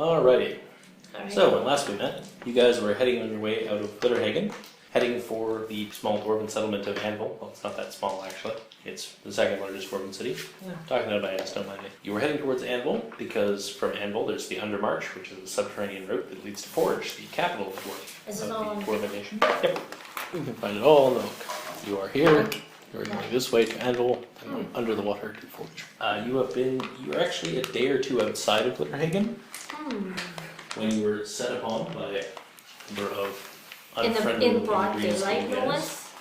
Alrighty. Alright. So, when last we met, you guys were heading on your way out of Glitterhagen, heading for the small dwarven settlement of Anvil. Well, it's not that small, actually. It's the second largest dwarven city. Talking out my ass, don't mind me. You were heading towards Anvil, because from Anvil there's the Undermarch, which is a subterranean route that leads to Forge, the capital of Is the it all on dwarven nation. Yep. You can find it all in the book. You are here. You're going this way to Anvil, and under the water to Forge. You're actually a day or two outside of Glitterhagen, when you were set upon by a number of unfriendly in broad green daylight, skinned no guys. less?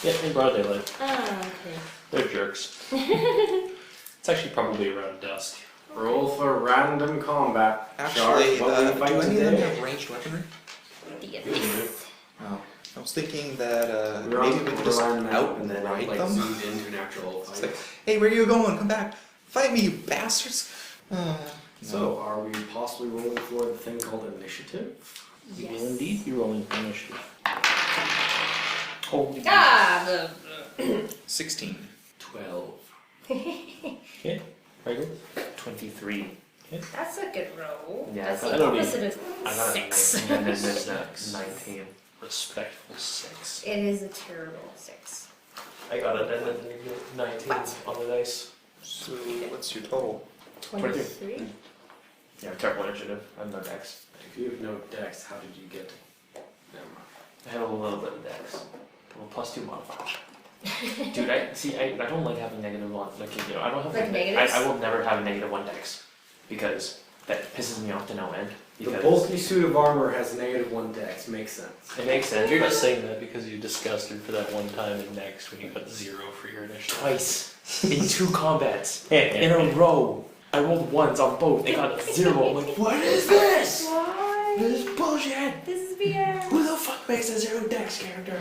Yeah, in broad daylight. Oh, okay. They're jerks. It's actually probably around dusk. Roll for random combat. Actually, Shark, what will you do fight any of them today? have ranged weaponry? Yes. Oh. I was thinking that We're maybe on we could just relying on that and then outright like them. zoomed into an actual It's fight. like, hey, where are you going? Come back. Fight me, you bastards. So, are we possibly rolling for the thing called initiative? You Yes. will indeed be rolling for initiative. Holy Ah, 16. 12. Okay, regular. 23. that's a good roll. Yeah, That's I the don't opposite of I got 6. a 19, and then there's that 19. Respectful 6. It is a terrible 6. I got it, and then 19 What? on the dice. So, what's your total? 23? Yeah, terrible initiative. I have no dex. If you have no dex, how did you get? Never mind. I have a little bit of dex. Well, plus 2 modifier. Dude, I don't like having negative one. Like, you know, I don't have Like negatives? I will never have a negative 1 dex because that pisses me off to no end. The Because bulky suit of armor has -1 dex. Makes sense. it makes sense. You're but just saying that because you discussed it for that one time in next when you got 0 for your initiative. twice in 2 combats in a row. I rolled 1s on both. They got 0. I'm like, what is this? Why? This is bullshit. This is BS. Who the fuck makes a 0 dex character?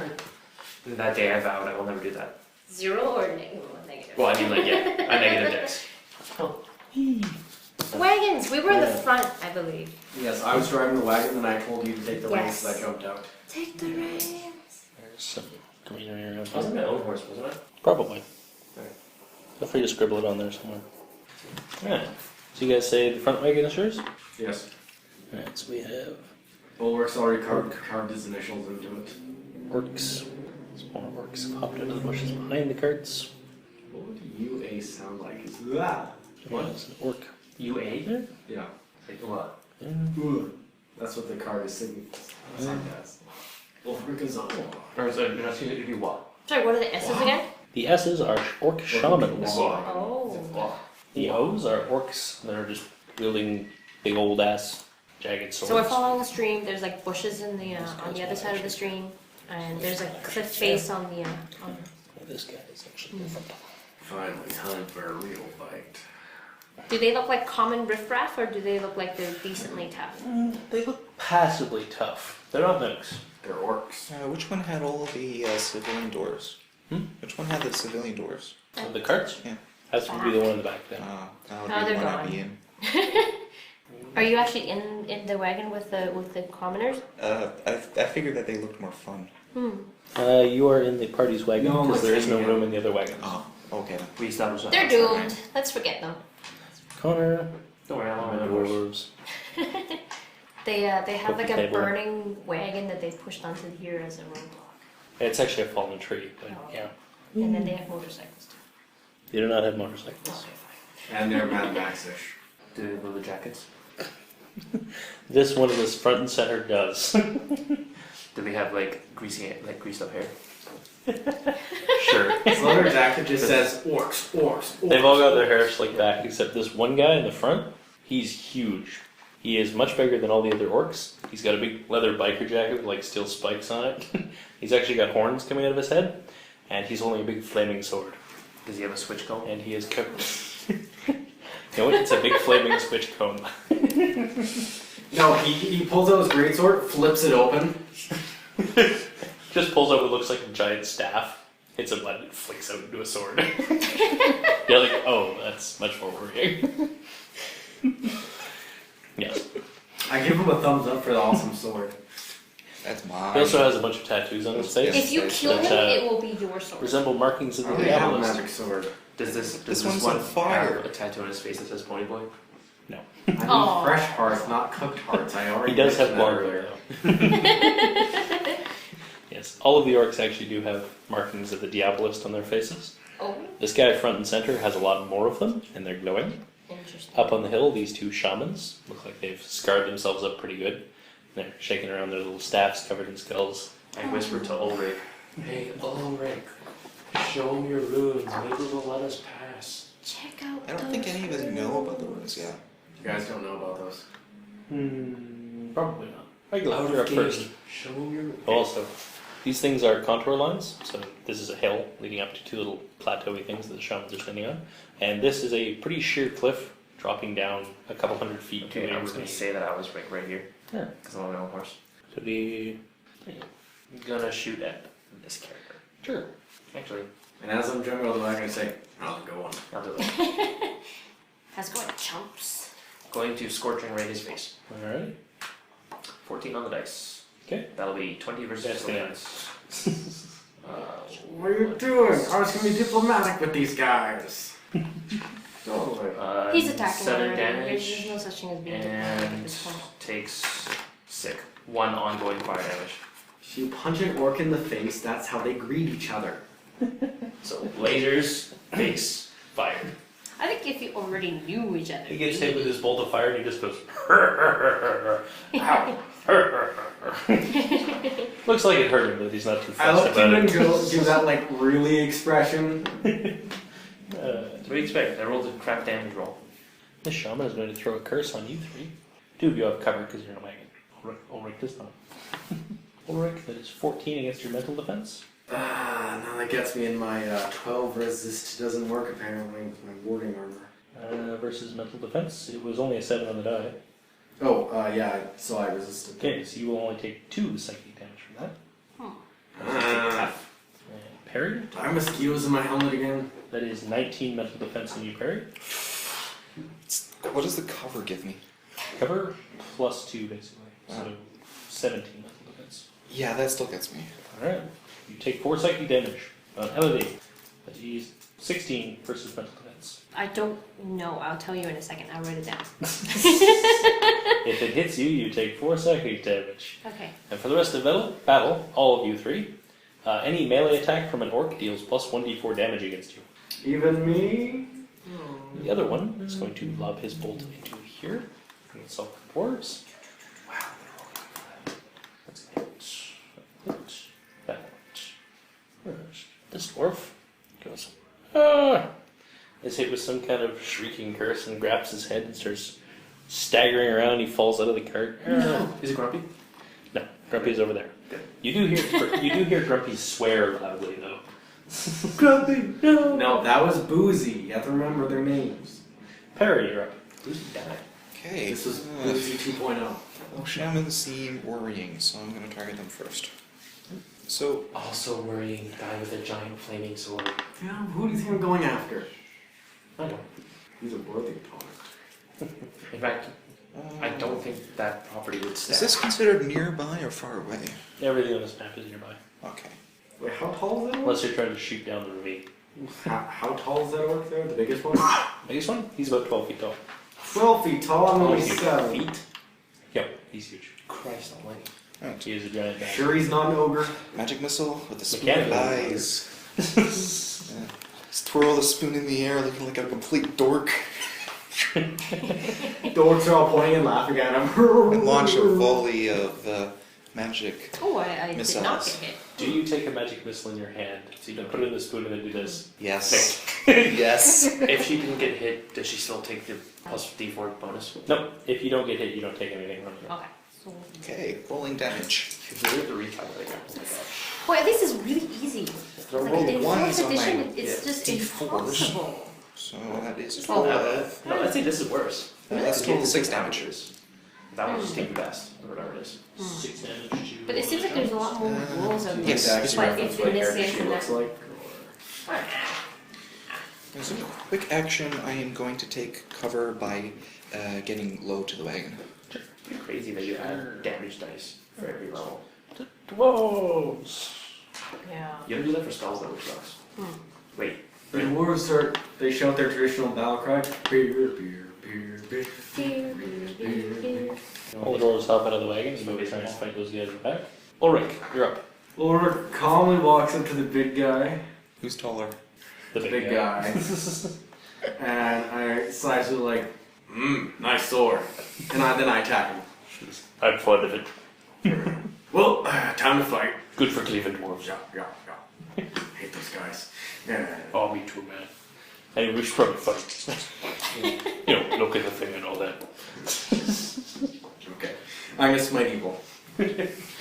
And that day I vowed I will never do that. 0 or negative? Negative. Well, I mean, like, yeah, a negative dex. Wagons! We were in the front, I believe. Yes, I was driving the wagon and I told you to take the reins Yes. as I jumped out. Take the reins. There's some greenery around I was here. my own horse, wasn't I? Probably. Okay. Feel free to scribble it on there somewhere. Alright. So you guys say the front wagon is yours? Yes. Alright, so we have Ulric's already carved his initials into it. orcs. Small orcs hopped out of the bushes behind the carts. What would UA sound like? Is that? What? There's an orc. UA? There? Yeah. Like what? That's what the card is singing. As. Ulric is on. Or is it, it'd be what? Sorry, what are the S's again? The S's are orc shamans. Oh. The O's are orcs that are just wielding big old ass jagged swords. So we're following the stream. There's like bushes in the on the other side of the stream, and there's a cliff face on the. On... Well, this guy is actually different. Finally, time for a real fight. Do they look like common riffraff, or do they look like they're decently tough? They look passably tough. They're not nooks. They're orcs. Which one had all the civilian doors? Which one had the civilian doors? The carts? Yeah. Has to be the one in the back then. That would Oh, be they're the one I'd gone. be in. Are you actually in the wagon with the commoners? I figured that they looked more fun. You are in the party's wagon No, because there is no yeah. room in the other wagons. Oh, okay. We established that. They're last time, doomed. right? Let's forget them. Connor, Don't worry, I'm on my horse. dwarves. They have like a Table. burning wagon that they pushed onto here as a roadblock, It's actually a fallen tree, but Oh. yeah. and then they have motorcycles too. They do not have motorcycles. Okay, fine. And they're Mad Max-ish. Do they leather jackets? This one of this front and center does. Do they have like greased up hair? Sure. His leather jacket just says orcs, orcs, orcs. They've all got their hair slicked back except this one guy in the front. He's huge. He is much bigger than all the other orcs. He's got a big leather biker jacket with like steel spikes on it. He's actually got horns coming out of his head, and he's holding a big flaming sword. Does he have a switch cone? And he is covered. You know what? It's a big flaming switch cone. No, he pulls out his greatsword, flips it open. Just pulls out what looks like a giant staff, hits a button, it flicks out into a sword. You're like, oh, that's much more worrying. Yes. I give him a thumbs up for the awesome sword. That's mine. He also has a bunch of tattoos on his face. If you kill But, him, it will be your sword. resemble markings of I the already have a diabolist. magic sword. Does this This one's on one fire. have a tattoo on his face that says Pony Boy? No. I need Aw. fresh hearts, not cooked hearts. I already He does have mentioned that guar earlier. though. Yes, all of the orcs actually do have markings of the diabolist on their faces. Oh, This guy front and center has a lot more of them, and they're glowing. interesting. Up on the hill, these two shamans look like they've scarred themselves up pretty good. They're shaking around their little staffs covered in skulls. I whispered to Ulric, "Hey, Ulric, show me your runes. Maybe they'll let us pass." Check out. I don't think any of us know about the runes yet. You guys don't know about those. Probably not. I go Out you're of up first. game. Show me your. Also, these things are contour lines, so this is a hill leading up to two little plateauy things that the shamans are standing on. And this is a pretty sheer cliff dropping down a couple hundred feet to Okay, a I was gonna say that I was right here Yeah. because I'm on my own horse. So the I'm gonna shoot at this character. sure. Actually, And as I'm jumping on the wagon, I say, "How's it going?" I'll do it. Has got chumps. Going to scorching ray his face. Alright. 14 on the dice. Okay. That'll be 20 versus That's gonna- 20. What are you doing? I was gonna be diplomatic with these guys. Totally. He's attacking 7 already. damage There's no such thing as being diplomatic at and this point. takes sick. 1 ongoing fire damage. If you punch an orc in the face, that's how they greet each other. So lasers, face, fire. I think if you already knew each other. He gets hit with his bolt of fire and he just goes. Looks like it hurt him, but he's not too I fussed looked at him about and it. go, give that like really expression. What do you expect? I rolled a crap damage roll. This shaman is going to throw a curse on you three. Two of you have cover because you're in a wagon. Ulric does not. Ulric, that is 14 against your mental defense. Now that gets me in my 12 resist. Doesn't work apparently with my warding armor. Versus mental defense, it was only a 7 on the die. Oh, yeah, so I resisted. Okay, so you will only take 2 psychic damage from that. Ah, And parry, do I have mosquitoes in my helmet again? that is 19 mental defense and you parry. What does the cover give me? Cover plus 2 basically, so 17 mental defense. Yeah, that still gets me. Alright, you take 4 psychic damage on Elodie. That is 16 versus mental defense. I don't know. I'll tell you in a second. I'll write it down. If it hits you, you take 4 psychic damage. Okay. And for the rest of the battle, all of you three, any melee attack from an orc deals plus 1d4 damage against you. Even me? The other one is going to lob his bolt into here. And it's all for dwarves. Wow, they're rolling for that. That's it. That one. This dwarf goes, ah! Is hit with some kind of shrieking curse and grabs his head and starts staggering around. He falls out of the cart. Is it grumpy? No, Grumpy's over there. Good. You do hear Grumpy swear loudly though. Grumpy, no. No, that was Boozy. You have to remember their names. Perry, you're up. Who's die? Okay. This was Boozy 2.0. Well, shamans seem worrying, so I'm going to target them first. So, Also worrying guy with a giant flaming sword. Yeah, who do you think I'm going after? I don't. He's a worthy opponent. In fact, I don't think that property would is stack. this considered nearby or far away? Everything on this map is nearby. Okay. Wait, how tall is that orc? Unless you're trying to shoot down the ravine. How tall is that orc there? The biggest one? Biggest one? He's about 12 feet tall. 12 feet tall, I'm only huge. 7. Feet? Yep, he's huge. Christ almighty. Alright. He is a giant guy. Sure he's not an ogre? Magic missile with the spoon Mechanical. of eyes. Yeah. Just twirl the spoon in the air looking like a complete dork The orcs are all pointing and laughing at him. and launch a volley of magic. Oh, I did Missiles. not get hit. Do you take a magic missile in your hand? So you can put it in the spoon and then do this. Yes. Yes. If she didn't get hit, does she still take the plus D4 bonus? Nope. If you don't get hit, you don't take anything from it. Okay. So, Okay, rolling damage. If we have to recalculate that. Oh my god. boy, this is really easy. I Like rolled in ones fourth on my edition, it's yeah, just D4s. impossible. So that is Oh, 12. No, I'd say this is worse. That's The total game 6 is damage. averages. That one's just take the best, or whatever it is. 6 damage to... But it seems like there's a lot more rules out there. Yes. But if in this game, she then looks that. like. As a quick action, I am going to take cover by getting low to the wagon. Pretty crazy that you add damage dice for every level. Dwarves! Yeah. You don't do that for spells though, which sucks. Wait. The dwarves they shout their traditional battle cry, beer, beer, beer. All the dwarves hop out of the wagon, you maybe trying to fight those guys in the back. Ulric, you're up. Ulric calmly walks up to the big guy. Who's taller? The Big guy. And I slice it like, nice sword. And then I attack him. I'm fond of it. Well, time to fight. Good for cleaving dwarves. Yeah. Hate those guys. Yeah. Oh, me too, man. Anyway, we should probably fight. You know, look at the thing and all that. Okay. I'm gonna smite evil.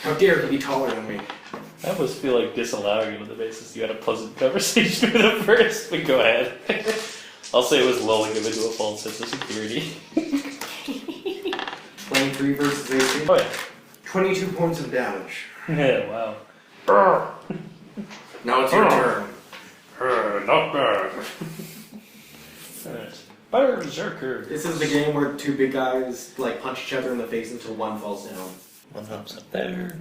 How dare he be taller than me? I almost feel like disallowing him on the basis you had a pleasant conversation with him first, but go ahead. I'll say it was lulling him into a false sense of security. 23 versus 18. Oh yeah. 22 points of damage. Yeah, wow. Now it's your turn. Not bad. Alright. Berserker. This is the game where two big guys like punch each other in the face until one falls down. One hops up there.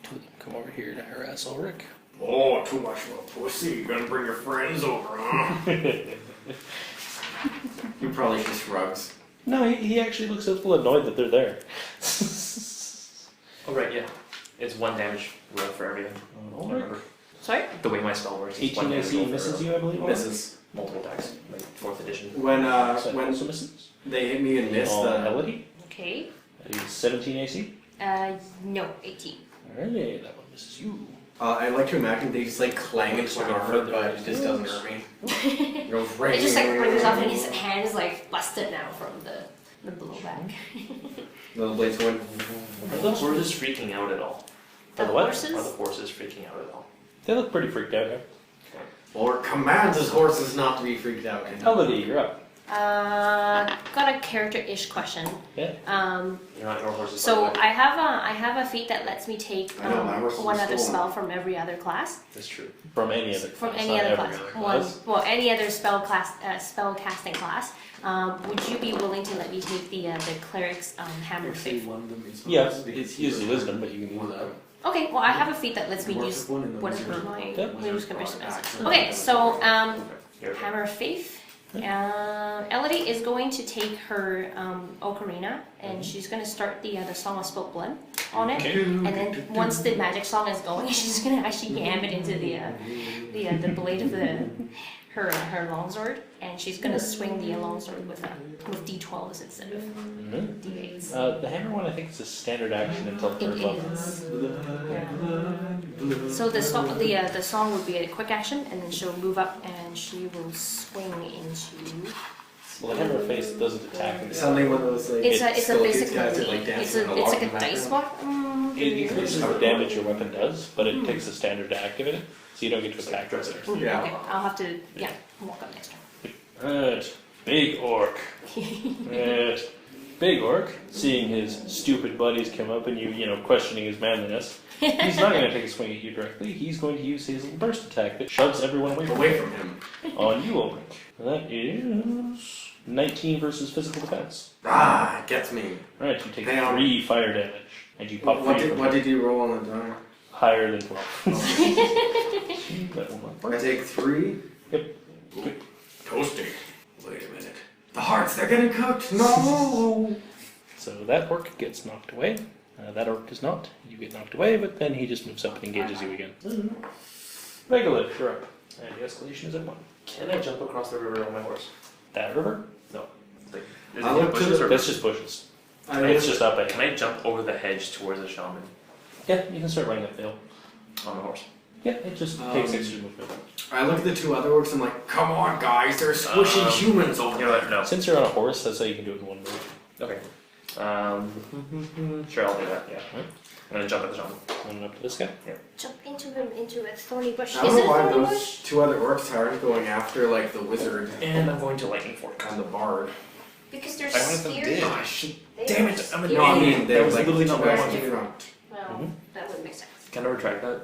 Two of them come over here to harass Ulric. Oh, too much of a pussy. You gonna bring your friends over, huh? He probably just shrugs. No, he actually looks a little annoyed that they're there. Oh right, yeah. It's 1 damage roll for everything. Remember Sorry? the way my spell works. It's 1 18 damage roll AC for misses you, I believe. Misses. multiple attacks, like 4th edition. When Also when misses. they hit me and miss the Melody. Okay. That is 17 AC. No, 18. Alright, that one misses you. I like to imagine they just like clang into my armor, but it just doesn't hurt me. It goes right. It just like brings off and his hand is like busted now from the blowback. Little blades going. Are the horses freaking out at all? The the what? horses? Are the horses freaking out at all? They look pretty freaked out here. Or commands his horses not to be freaked out. Melody, you're up. Got a character-ish question. Yeah. You're not your horses. So by the way. I have a feat that lets me take I know, my horse is one other stolen. spell from every other class. That's true. From any other From class, any not other every class. other One, class. well, any other spell casting class. Would you be willing to let me take the cleric's hammer faith? Yeah, it's usually wisdom, but you can use that. Okay, well I have a feat that lets me use whatever my Yeah. use commission is. Okay, so Here. hammer of faith. Elodie is going to take her ocarina and she's going to start the Song of Spilt Blood on it. Okay. And then once the magic song is going, she's going to actually yam it into the blade of her longsword, and she's going to swing the longsword with d12s instead of d8s. The hammer one, I think, is a standard action until It third level. is. Yeah. So the song would be a quick action, and then she'll move up and she will swing into. Well, the hammer face doesn't attack him. Something one of those like. It's a skeletons basically guys that, like, it's dancing on like log a in the dice background. block. It increases the damage your weapon does, but it takes a standard to activate it, so you don't get to attack twice. Yeah. Okay, I'll have to walk up next turn. Right, big orc. Right. Big orc, seeing his stupid buddies come up and you questioning his manliness, he's not going to take a swing at you directly. He's going to use his little burst attack that shoves everyone Away from him. on you, Ulric. That is 19 versus physical defense. Ah, it gets me. Right, you take Hang on. 3 fire damage, and you pop free from What did you roll on the die? higher than 12. That will not work. I take 3. Yep. Toasty. Wait a minute. The hearts, they're getting cooked. No. So that orc gets knocked away. That orc does not. You get knocked away, but then he just moves up and engages you again. Megalith, you're up. And the escalation is at 1. Can I jump across the river on my horse? That river? No. Like, is I it look to bushes or That's just bushes. I It's just up ahead. Can I jump over the hedge towards the shaman Yeah, you can start running up the hill. on the horse? Yeah, it just takes extra movement. I look at the 2 other orcs. I'm like, come on, guys, they're squishing humans over You know there. what? No. Since you're on a horse, that's how you can do it in one move. Okay. Sure, I'll do that. Yeah. Right. I'm gonna jump at the shaman. Running up to this guy. Jump into him into a thorny bush. I don't Is know it a why thorny those bush? 2 other orcs aren't going after like the wizard And I'm going to lightning fork. and the bard. Because they're I wanted them scared. dead. Ah, shit. They Damn are it! I'm an scared. No, I idiot. mean That they was like literally not what I two wanted to in do. front. Well, that would make sense. Can I retract that?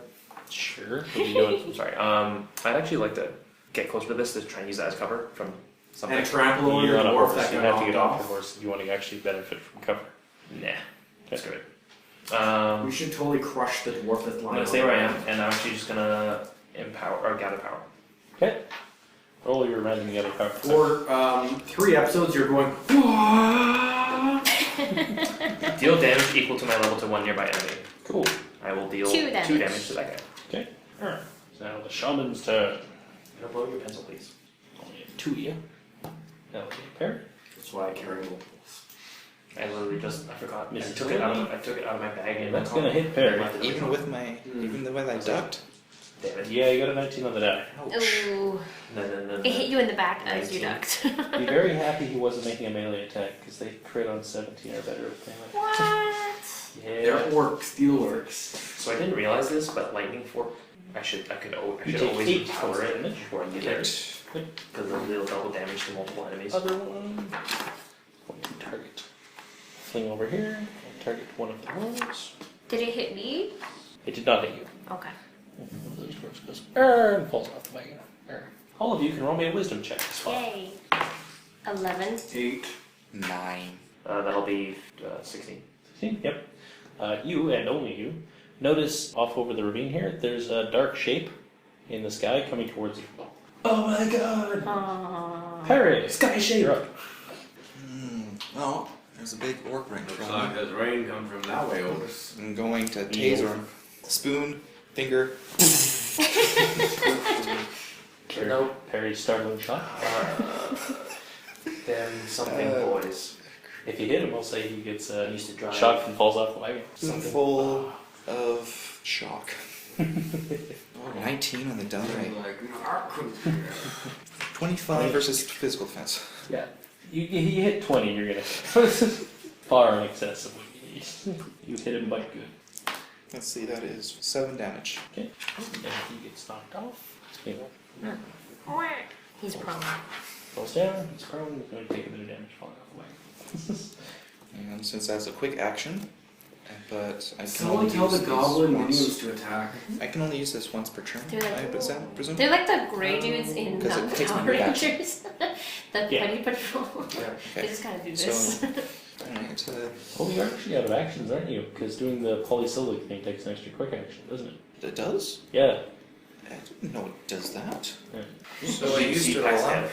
Sure. What are you doing? I'm sorry. I'd actually like to get closer to this to try and use that as cover from something. And trample over You're the on a dwarf horse. that You got have to get knocked off off. your horse if you want to actually benefit from cover. Nah, that's good. We should totally crush the dwarf that's I'm lying gonna on stay the where I am, ground. and I'm actually just gonna empower or gather power. Okay. Roll your random together power. For 3 episodes, you're going. Deal damage equal to my level to 1 nearby enemy. Cool. I will deal 2 2 damage. damage to that guy. Okay. Alright. So now the shaman's turn. Can I blow your pencil, please? Only 2 you. Now pair. That's why I carry multiples. I literally just, I forgot. Miss I took it out of my bag and That's gonna hit pair. Even with my, even the way I ducked. Damn it. Yeah, you got a 19 on the die. Ooh. No. It hit you in the back as you 19. ducked. Be very happy he wasn't making a melee attack because they crit on 17 or better with melee. What? They're Yeah. orcs, steel orcs. So I didn't realize this, but lightning fork, I should You always take 8 power it damage. before I get it. Because it'll double damage to multiple enemies. Other one. Point to target. Fling over here. And target one of the dwarves. Did it hit me? It did not hit you. Okay. One of those dwarves goes and falls off the wagon. All of you can roll me a wisdom check. It's fine. Yay. 11. 8. 9. That'll be 16. 16? Yep. You and only you notice off over the ravine here. There's a dark shape in the sky coming towards you. Oh my god! Parry! Sky shape! You're up. Oh, there's a big orc ring. Looks like there's rain coming from that way, Otis. I'm going to taser him. Spoon, finger. Parry's startling shot. Then something, boys. If you hit him, we'll say he gets Used to drive. shocked and falls off the wagon. Spoonful of shock. 19 on the die. Like, 25 versus physical defense. Yeah. You hit 20, you're gonna hit. Far in excess of what you need. You hit him by good. Let's see, that is 7 damage. Okay. And he gets knocked off. He's prone. Falls down, he's prone, he's going to take a bit of damage falling off the wagon. And since that's a quick action, but I can Someone only tell use the this goblin once. minions to attack. I can only use this once per turn. They're like, I presume. They're like the grey dudes in 'Cause it takes Power my reaction. Rangers. The Yeah. Putty Patrol. Yeah. They just kind of do So- this. Alright, Oh, you're actually out of actions, aren't you? Because doing the polysyllabic thing takes an extra quick action, doesn't it? it does? Yeah. I didn't know it does that. So I used it all up.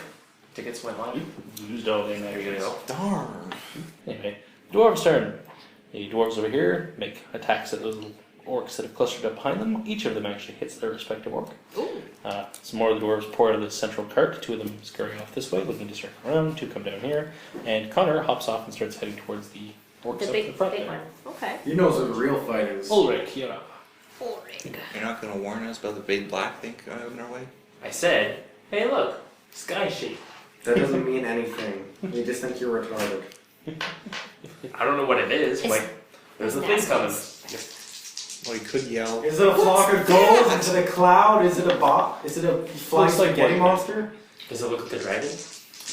Tickets went live. You used all the There you go. Darn. Anyway, dwarves' turn. The dwarves over here make attacks at those little orcs that have clustered up behind them. Each of them actually hits their respective orc. Ooh. Some more of the dwarves pour out of the central cart. 2 of them scurry off this way, looking to circle around. 2 come down here. And Connor hops off and starts heading towards the orcs The up big, the front big there. one. Okay. He knows what the real fight is. Ulric, you're up. Ulric. You're not going to warn us about the big black thing on our way? I said, hey look, sky shape. That doesn't mean anything. They just think you're retarded. I don't know what it is. It's- Like, there's a it's thing coming. nasty. Well, you could yell. Is it a flock of gulls? Is it a cloud? Is it a bot? Is it a flying Looks like spaghetti white. monster? Does it look like a dragon?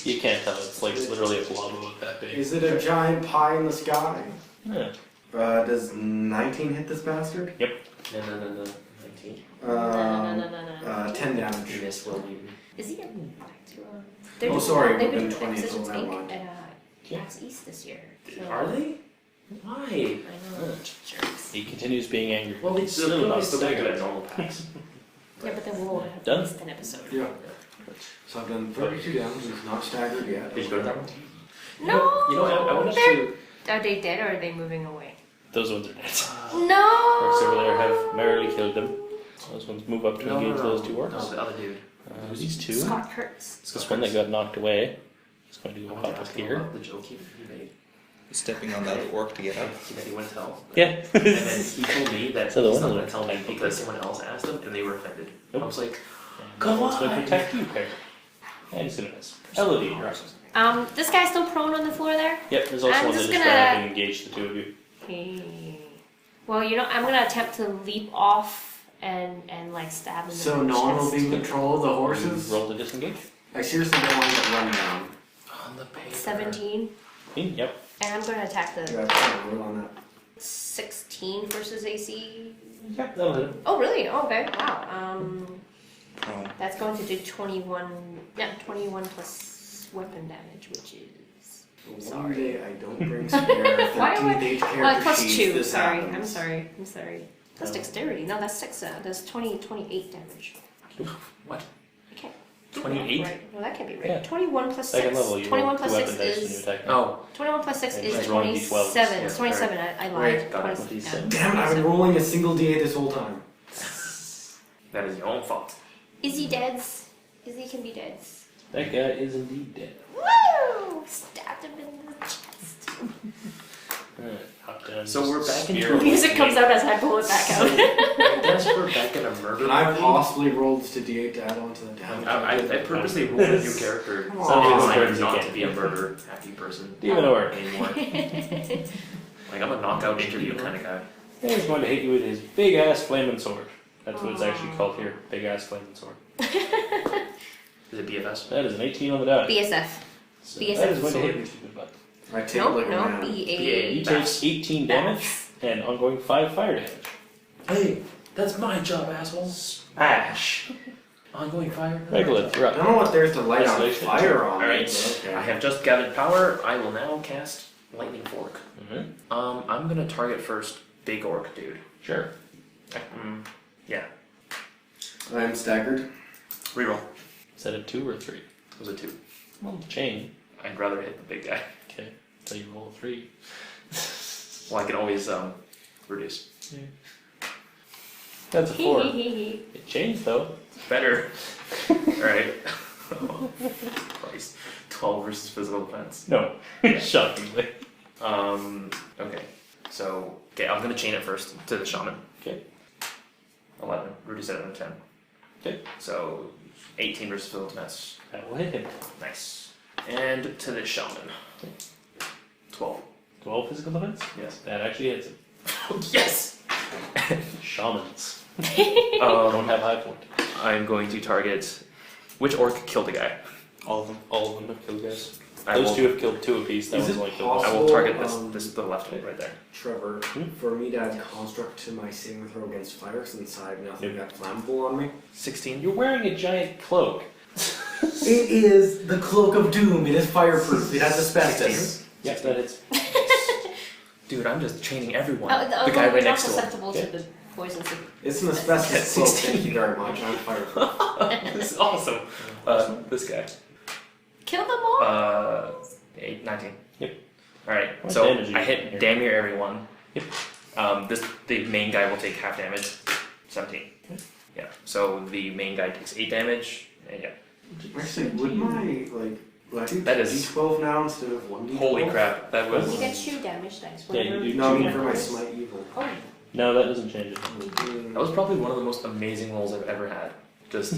You can't tell. It's like literally a blob about that big. Is it a giant pie in the sky? Yeah. Does 19 hit this bastard? No. 19. No. 10 damage. Miss will be. Is he a Oh, sorry, They've we've been been doing 20, so Exorcist never Inc. mind. at PAX East this year. So- Are they? Why? I know. Jerks. He continues being angry. Well, He's it's still still not still good staggered. at normal packs. Yeah, but then we'll have Done? at least an episode. Yeah. So I've done 32 damage. It's not staggered yet. Did you go to that one? No! You know, I wanted They're- to. Are they dead or are they moving away? Those ones are dead. No! Orcs over there have merrily killed them. Those ones move up to engage those 2 orcs. No, the other dude. These 2. Scott Kurtz. This one that got knocked away is going to go hop up here. The joke he made. Stepping on that orc to get up. He went to hell. Yeah. And then he told me that So the he's one not that- going to tell me because someone else asked him and they were offended. Nope. I was like, Come on! It's going to attack you, Perry. And he's going to miss. Elodie, you're up. This guy's still prone on the floor there? Yep, there's also I'm one that just just gonna- ran up and engaged the 2 of you. Okay. Well, you know, I'm gonna attempt to leap off and like stab him So in the no one will chest. be in control of the horses? Roll to disengage. I seriously don't want to get run down. on the paper. 17. Yep. And I'm gonna attack the Yeah, I roll on that. 16 versus AC. Yep, that'll hit him. Oh, really? Oh, okay. Wow. Oh, That's going to do 21. Yeah, 21 plus weapon damage, which is. One Sorry. day I don't bring spare Why am I- 13-page character plus sheets, 2. this Sorry. happens. I'm sorry. That's dexterity. No, that's 6. That's 28 damage. What? Okay. 28? Right. Well, that can't be right. Yeah. 21 plus Second 6. level, you 21 roll plus 2 6 weapon dice when you is. attack. Oh, 21 plus 6 And is she's rolling 27. D12s. It's 27. I lied. Wait, got it. 27. Damn it, I've been rolling a single D8 this whole time. that is your own fault. Izzy deads. Izzy can be deads. That guy is indeed dead. Woo! Stabbed him in the chest. Alright, hop down. So we're back into spear. a Music comes out as I pull it back out. I guess we're back in a murder Can I party. possibly roll just a D8 to add on to the damage? I purposely rolled a new character. Aw. Some people Aw. find not to be a murder happy person Demon Orc. anymore. Like I'm a knockout interview kind of guy. He's going to hit you with his big ass flaming sword. That's what it's actually called here. Big ass flaming sword. Is it BFS? That is an 18 on the die. BSF. So BSF that is going to hit sword. you, stupid butt. I take No, it like a no, man. BA. You take 18 damage and ongoing 5 fire damage. Hey, that's my job, asshole. Smash! Ongoing fire. Regolith, you're I up. don't know what there's to light on Isolation. fire on. Alright, but okay. I have just gathered power. I will now cast Lightning Fork. Mm-hmm. I'm gonna target first Big Orc dude. Sure. Yeah. I'm staggered. Reroll. Is that a 2 or 3? It was a 2. Well, chain. I'd rather hit the big guy. Okay. So you roll a 3. Well, I can always reduce. That's a 4. It changed though. Better. Alright. Oh, Christ. 12 versus physical defense. No. Shockingly. Okay. So, okay, I'm gonna chain it first to the shaman. Okay. 11. Reduce it down to 10. Okay. So, 18 versus physical defense. That will hit him. Nice. And to the shaman. 12. 12 physical defense? Yes. That actually hits him. Yes! Shamans. Don't have high point. I'm going to target. Which orc killed the guy? All of them. All of them have killed guys. I Those will, 2 have killed 2 apiece. That Is one's it only killed I one. will target possible, this the left one right there. Trevor, for me to add construct to my saving throw against fire since I have nothing Yep. that flammable on me. 16. You're wearing a giant cloak. It is the cloak of doom. It is fireproof. It has asbestos. Yes, that hits. Dude, I'm just chaining everyone. Oh, the guy right you're not next to him. susceptible to the poisons. It's an asbestos cloak. 16. Thank you very much. I'm fireproof. This is awesome. This guy. Kill them all? 19. Yep. Alright, What so damage are you I taking hit here? damn near everyone. Yep. The main guy will take half damage. 17. Yeah. So the main guy takes 8 damage. And yeah. Actually, would my would I do That is- D12 now instead of 1D12? Holy crap, that was. You get 2 damage dice. Yeah, you whatever. do No, I mean two for my damage. smite evil. Oh, No, that doesn't change it. That was probably one of the most amazing rolls I've ever had. Just.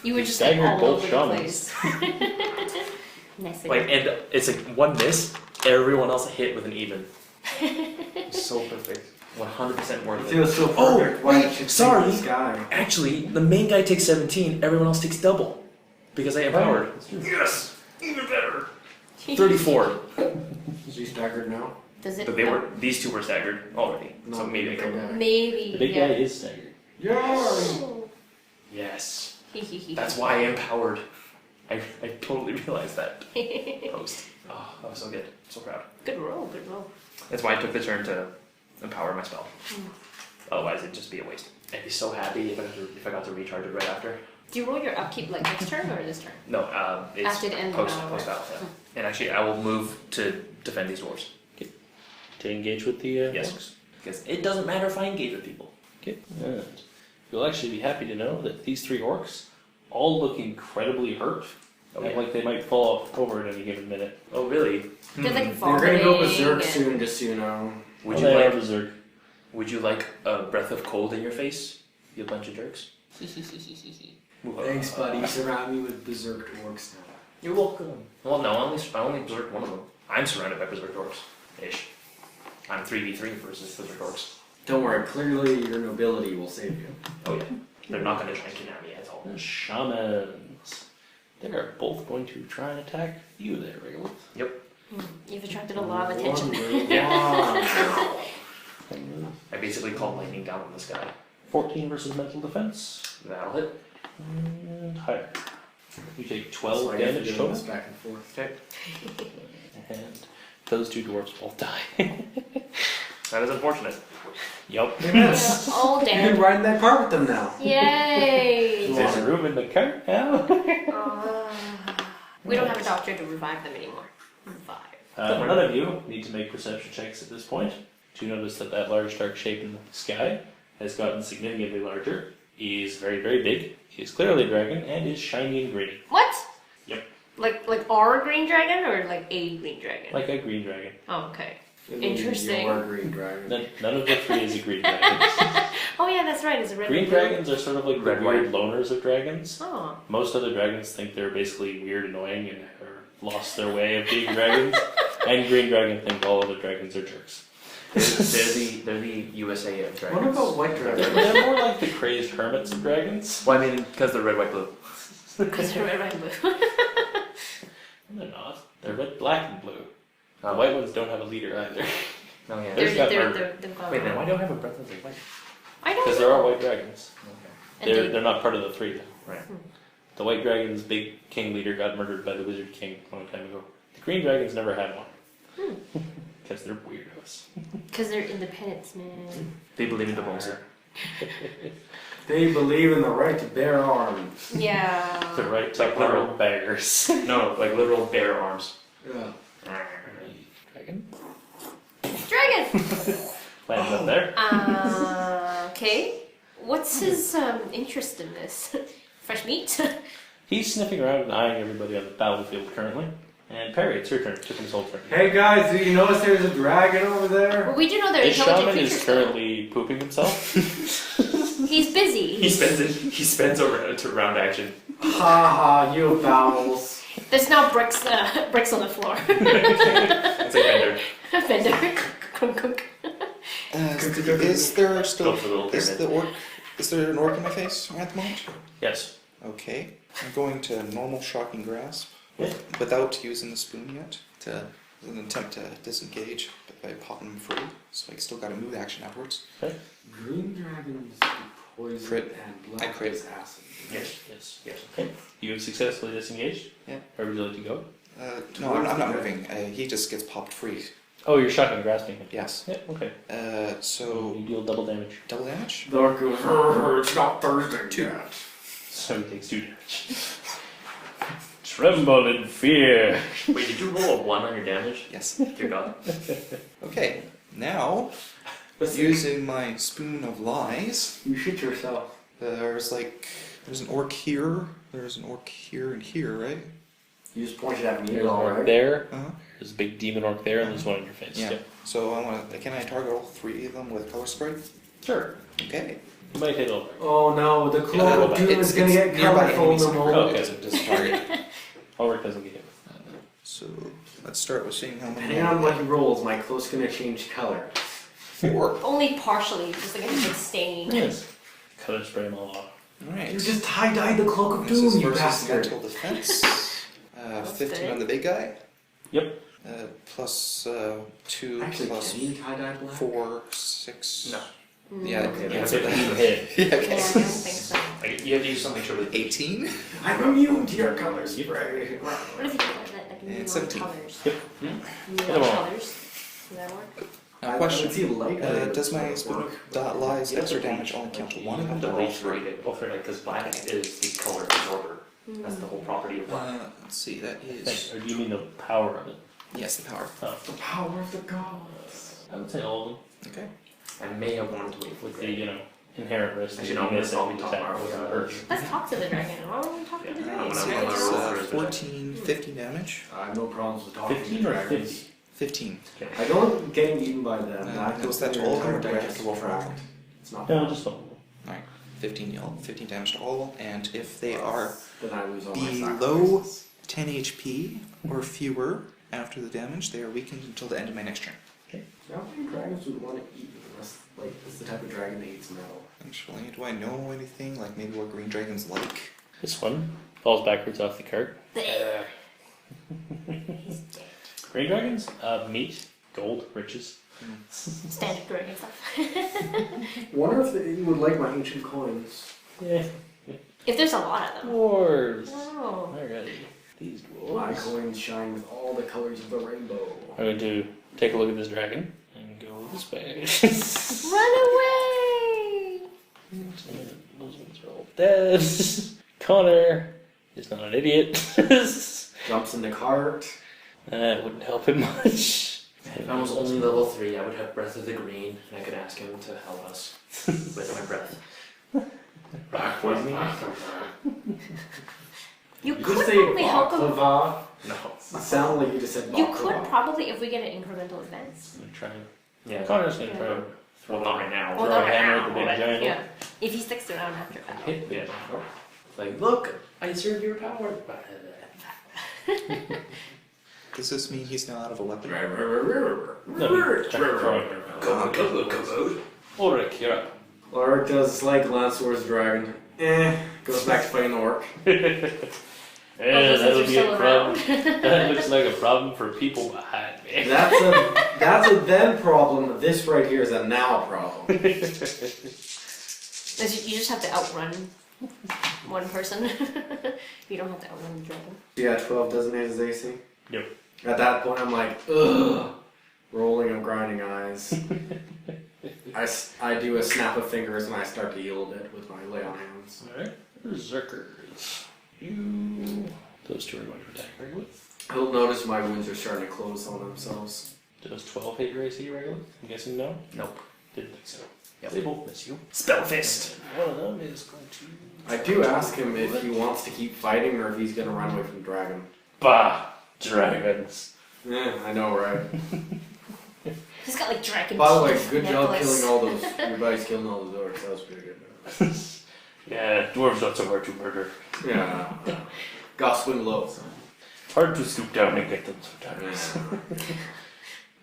you were just like Staggered all both over shamans. the place. Nice. Like, and it's like one miss, everyone else hit with an even. So perfect. 100% It worth it. feels so Oh, perfect. Why wait, did you sorry. this guy? Actually, the main guy takes 17, everyone else takes double. Because I empowered. That's true. Yes! Even better! 34. Is he staggered now? Does it? But these 2 were staggered already. So Not maybe I the killed big them. guy. Maybe. The big yeah. guy is staggered. Yeah. Oh. Yes. That's why I empowered. I totally realized that. Post. Oh, that was so good. So proud. Good roll. Good roll. That's why I took the turn to empower my spell. Otherwise, it'd just be a waste. I'd be so happy if I got to recharge it right after. Do you roll your upkeep like next turn or this turn? No, it's After the end of post battle, right? battle. Yeah. And actually, I will move to defend these dwarves. To engage with the Yes. orcs. Because it doesn't matter if I engage with people. Okay. And you'll actually be happy to know that these 3 orcs all look incredibly hurt. Oh, And yeah. like they might fall over at any given minute. Oh, really? They're like They're vomiting. gonna go berserk and- soon, just so you know. Would Oh, you they are like? berserk. Would you like a breath of cold in your face? You bunch of jerks. Thanks, buddy. Surround me with berserk orcs now. You're welcome. Well, no, I only berserked one of them. I'm surrounded by berserk orcs. Ish. I'm 3v3 versus berserk orcs. Don't worry, clearly your nobility will save you. Oh yeah. They're not gonna try and kidnap me at all. The shamans. They are both going to try and attack you there, Regolith. You've attracted a lot of attention. Yeah. I basically called lightning down on this guy. 14 versus mental defense. That'll hit. And higher. You take That's 12 why I have to damage do total. this back and forth. Okay. And those 2 dwarves both die. That is unfortunate. Yup. Yes. Oh, You can damn. ride in that car with them now. Yay! There's a room in the car now. We don't have a doctor to revive them anymore. Revive. None of you need to make perception checks at this point. Do you notice that large dark shape in the sky has gotten significantly larger? He is very, very big. He is clearly a dragon and is shiny and green. What? Yep. Like our green dragon or like a green dragon? Like a green dragon. Oh, okay. It means Interesting. You're a green dragon. None of the three is a green dragon. Oh yeah, that's right. It's a red. Green and blue. dragons are sort of like the Red, weird loners of dragons. Oh. Most other dragons think they're basically weird, annoying, and are lost their way of being dragons. And green dragons think all other dragons are jerks. They're the USA of dragons. What about white dragons? They're more like the crazed hermits of dragons. Well, I mean, because they're red, white, blue. Because they're red, white, and blue. They're not. They're red, black, and blue. The Oh. white ones don't have a leader either. Oh, yeah. There's got murder. they've got Wait, then why do I have a breath as a white? I don't Because know. there are white dragons. Okay. They're not part of the three though. Right. The white dragon's big king leader got murdered by the wizard king a long time ago. The green dragons never had one. Because they're weirdos. Because they're independent, man. They believe in diplomacy. They believe in the right to bear arms. Yeah. The right to Like literal literal. bears. No, like literal bear arms. Yeah. Dragon? Dragon! Lands up there. Okay. What's his interest in this? Fresh meat? He's sniffing around and eyeing everybody on the battlefield currently. And Perry, it's your turn. It took him his whole turn. Hey guys, do you notice there's a dragon over there? Well, we do know they're This intelligent shaman creatures. is currently pooping himself. He's busy. He spends a round action. Ha ha, you bowels. There's now bricks on the floor. It's like Bender. Fender. Crunk, crunk. Is there still Go for the little pyramid. is there an orc in my face at the moment? Yes. Okay. I'm going to normal shocking grasp Yeah. without using the spoon yet to as an attempt to disengage by popping him free. So I still got a move action afterwards. Green dragons poison Crit. and I black crit. is acid. Yes. Okay. You have successfully disengaged. Yeah. Where would you like to go? No, I'm not moving. He just gets popped free. Oh, you're shocking grasping him. Yes. Yeah, okay. So You deal double damage. double damage. The orc goes, "Rrr, it's not Thursday Two. yet." So he takes 2 damage. Tremble in fear. Wait, did you roll a 1 on your damage? Yes. Dear God. Okay. Now, using my spoon of lies, You shit yourself. there's an orc here. There's an orc here and here, right? You just pointed at me, There's an orc alright? there. Uh huh. There's a big demon orc there, and there's one in your face. Yeah. So can I target all 3 of them with color spray? Sure. Okay. You might hit over. Oh no, the cloak of doom It's- is gonna it's get nearby colorful in enemies the in moment. Okay. It's just target. Ulric doesn't get hit with that. So let's start with seeing how many. Depending on what he rolls, my cloak's gonna change color. 4. Only partially, just like a big stain. Yes. Color spray them all off. Alright. You just tie-dyed the cloak of This is doom, you versus bastard. mental defense. 15 good. on the big guy. Yep. Plus 2 Actually, plus can you tie-dye black? 4, 6. No. Yeah, Okay, yeah, that's so If that- you hit. yeah, Yeah, I okay. don't think so. Like, you have to use something sure with 18. I'm immune to your color spray. What if you do like neon 17. colors? Yep. Neon Come on. colors. Does that work? Now, question. I see light. Does my spoon of lies extra damage only count to one of You have them to or all roll 3? through it. Both are like, because black is the color absorber. That's the whole property of black. Let's see, that is. Thanks. Or do you mean the power of it? Yes, the power. Oh. The power of the gods. I would say all of them. Okay. I may have wanted to wait With for the, the inherent risk. Actually, that no, you miss that's all it we with talk attack about. with Yeah. hurt. Let's talk to the dragon. Why don't we talk to the Yeah, dragon? when So I it's roll for it. 14, 15 damage. I have no problems with talking 15 to or dragons. 50? 15. I don't get eaten by them. I was that consider all of them, or entire do I have to roll for all of them? It's not. No, just all. Alright, 15 damage to all, and if they are Then I lose all my below sacrifices. 10 HP or fewer after the damage, they are weakened until the end of my next turn. I don't think dragons would want to eat me unless, like, it's the type of dragon that eats metal. Actually, do I know anything, like maybe what green dragons like? This one falls backwards off the cart. He's dead. Green dragons? Meat, gold, riches. Standard dragon stuff. Wonder if you would like my ancient coins. Yeah. If there's a lot of them. Dwarves. Oh. Alrighty. These My dwarves. coins shine with all the colors of the rainbow. I'm going to take a look at this dragon and go this way. Run away! Those ones are all dead. Connor is not an idiot. Jumps in the cart. That wouldn't help him much. If I was only level 3, I would have Breath of the Green, and I could ask him to help us with my breath. Rock poisoning? You You could just say probably help him. baklava. No. It sounded like you just said baklava. You could probably, if we get an incremental advance. I'm gonna try. Yeah. Connor's gonna try. Yeah. Throw Well, not right now. Well, Throw not a right hammer now, at the big but giant. yeah. If he sticks around after And that. hit the giant. Like, look, I serve your power. Does this mean he's now out of a weapon? No, try throwing her. Ulric, you're up. Ulric does like Lance Wars Dragon. Goes back to fighting the orc. Yeah, those that'll are be still a problem. That looks like a problem for people behind me. That's a then problem. This right here is a now problem. You just have to outrun one person. You don't have to outrun the dragon. Yeah, 12 doesn't hit his AC. Nope. At that point, I'm like, ugh, rolling of grinding eyes. I do a snap of fingers and I start to yield it with my lay on hands. Alright, berserkers. You. Those two are going to attack regularly. He'll notice my wounds are starting to close on themselves. Does 12 hit your AC regularly? I'm guessing no? Nope. Didn't think so. Yep. They both miss you. Spellfist. One of them is going to. I do ask him if he wants to keep fighting or if he's going to run away from the dragon. Bah! Dragons. Yeah, I know, right? He's got like dragon By the way, teeth good job necklace. killing all those. Everybody's killing all the orcs. That was pretty good. Yeah, dwarves not so hard to murder. Yeah. Got swing low. Hard to scoop down and get them sometimes.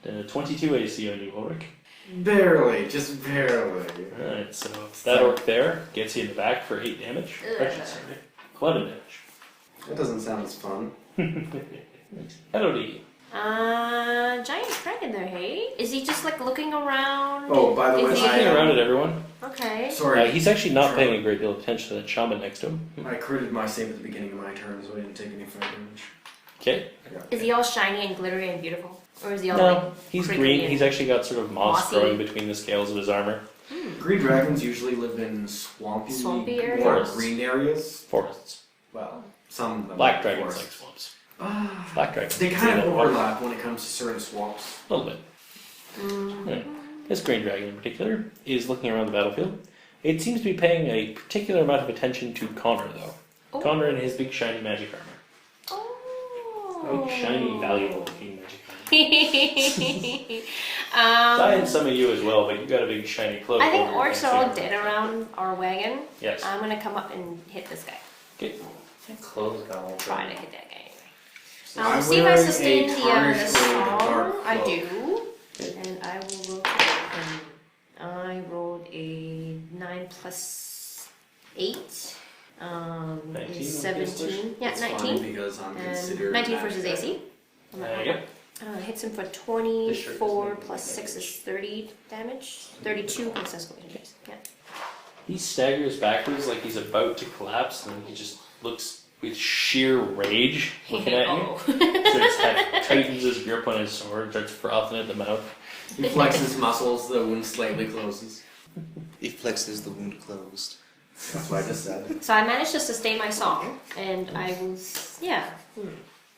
Yeah. 22 AC on you, Ulric. Barely, just barely. Alright, so that orc there gets you in the back for 8 damage. Ugh. Actually, sorry. 11 damage. That doesn't sound as fun. Hello to you. Giant dragon there, hey? Is he just like looking around? Oh, by the Is way, he- Looking around at everyone. Okay. Sorry, He's actually not paying a great deal of attention to that shaman next to him. I critted my save at the beginning of my turn, so I didn't take any fire damage. Okay. Is he all shiny and glittery and beautiful? Or is he all No, like he's crinkly green. and- He's actually got sort of moss Mossy. growing between the scales of his armor. Green dragons usually live in swampy areas? or green areas. Forests. Well, some of them. Black like dragons like forests. swamps. Ah, Black dragons. they stay kind in of the water. overlap when it comes to certain swamps. A little bit. Yeah. This green dragon in particular is looking around the battlefield. It seems to be paying a particular amount of attention to Connor, though. Oh. Connor in his big shiny magic armor. Oh. Big shiny, valuable looking magic armor. I And some of you as well, but you got a big shiny cloak. think over your orcs are all fancy dead armor. around our wagon. Yes. I'm gonna come up and hit this guy. Okay. Clothes got all Try to hit that guy anyway. I'm See if I wearing sustain a the tarnished song. dark I cloak. do. And I will roll. I rolled a 9 plus 8. 19 Is with 17. Yeah, It's 19. fine because I'm And considered 19 magic versus dragon. AC. Yep. Hits him for This shirt 24 doesn't plus make 6 is 30 damage. 32 plus escalation checks. Yeah. He staggers backwards like he's about to collapse, and then he just looks with sheer rage looking at you. Oh. So he tightens his grip on his sword, starts frothing at the mouth. He flexes muscles, the wound slightly closes. He flexes the wound closed. That's what I just said. So I managed to sustain my song, and I was, yeah.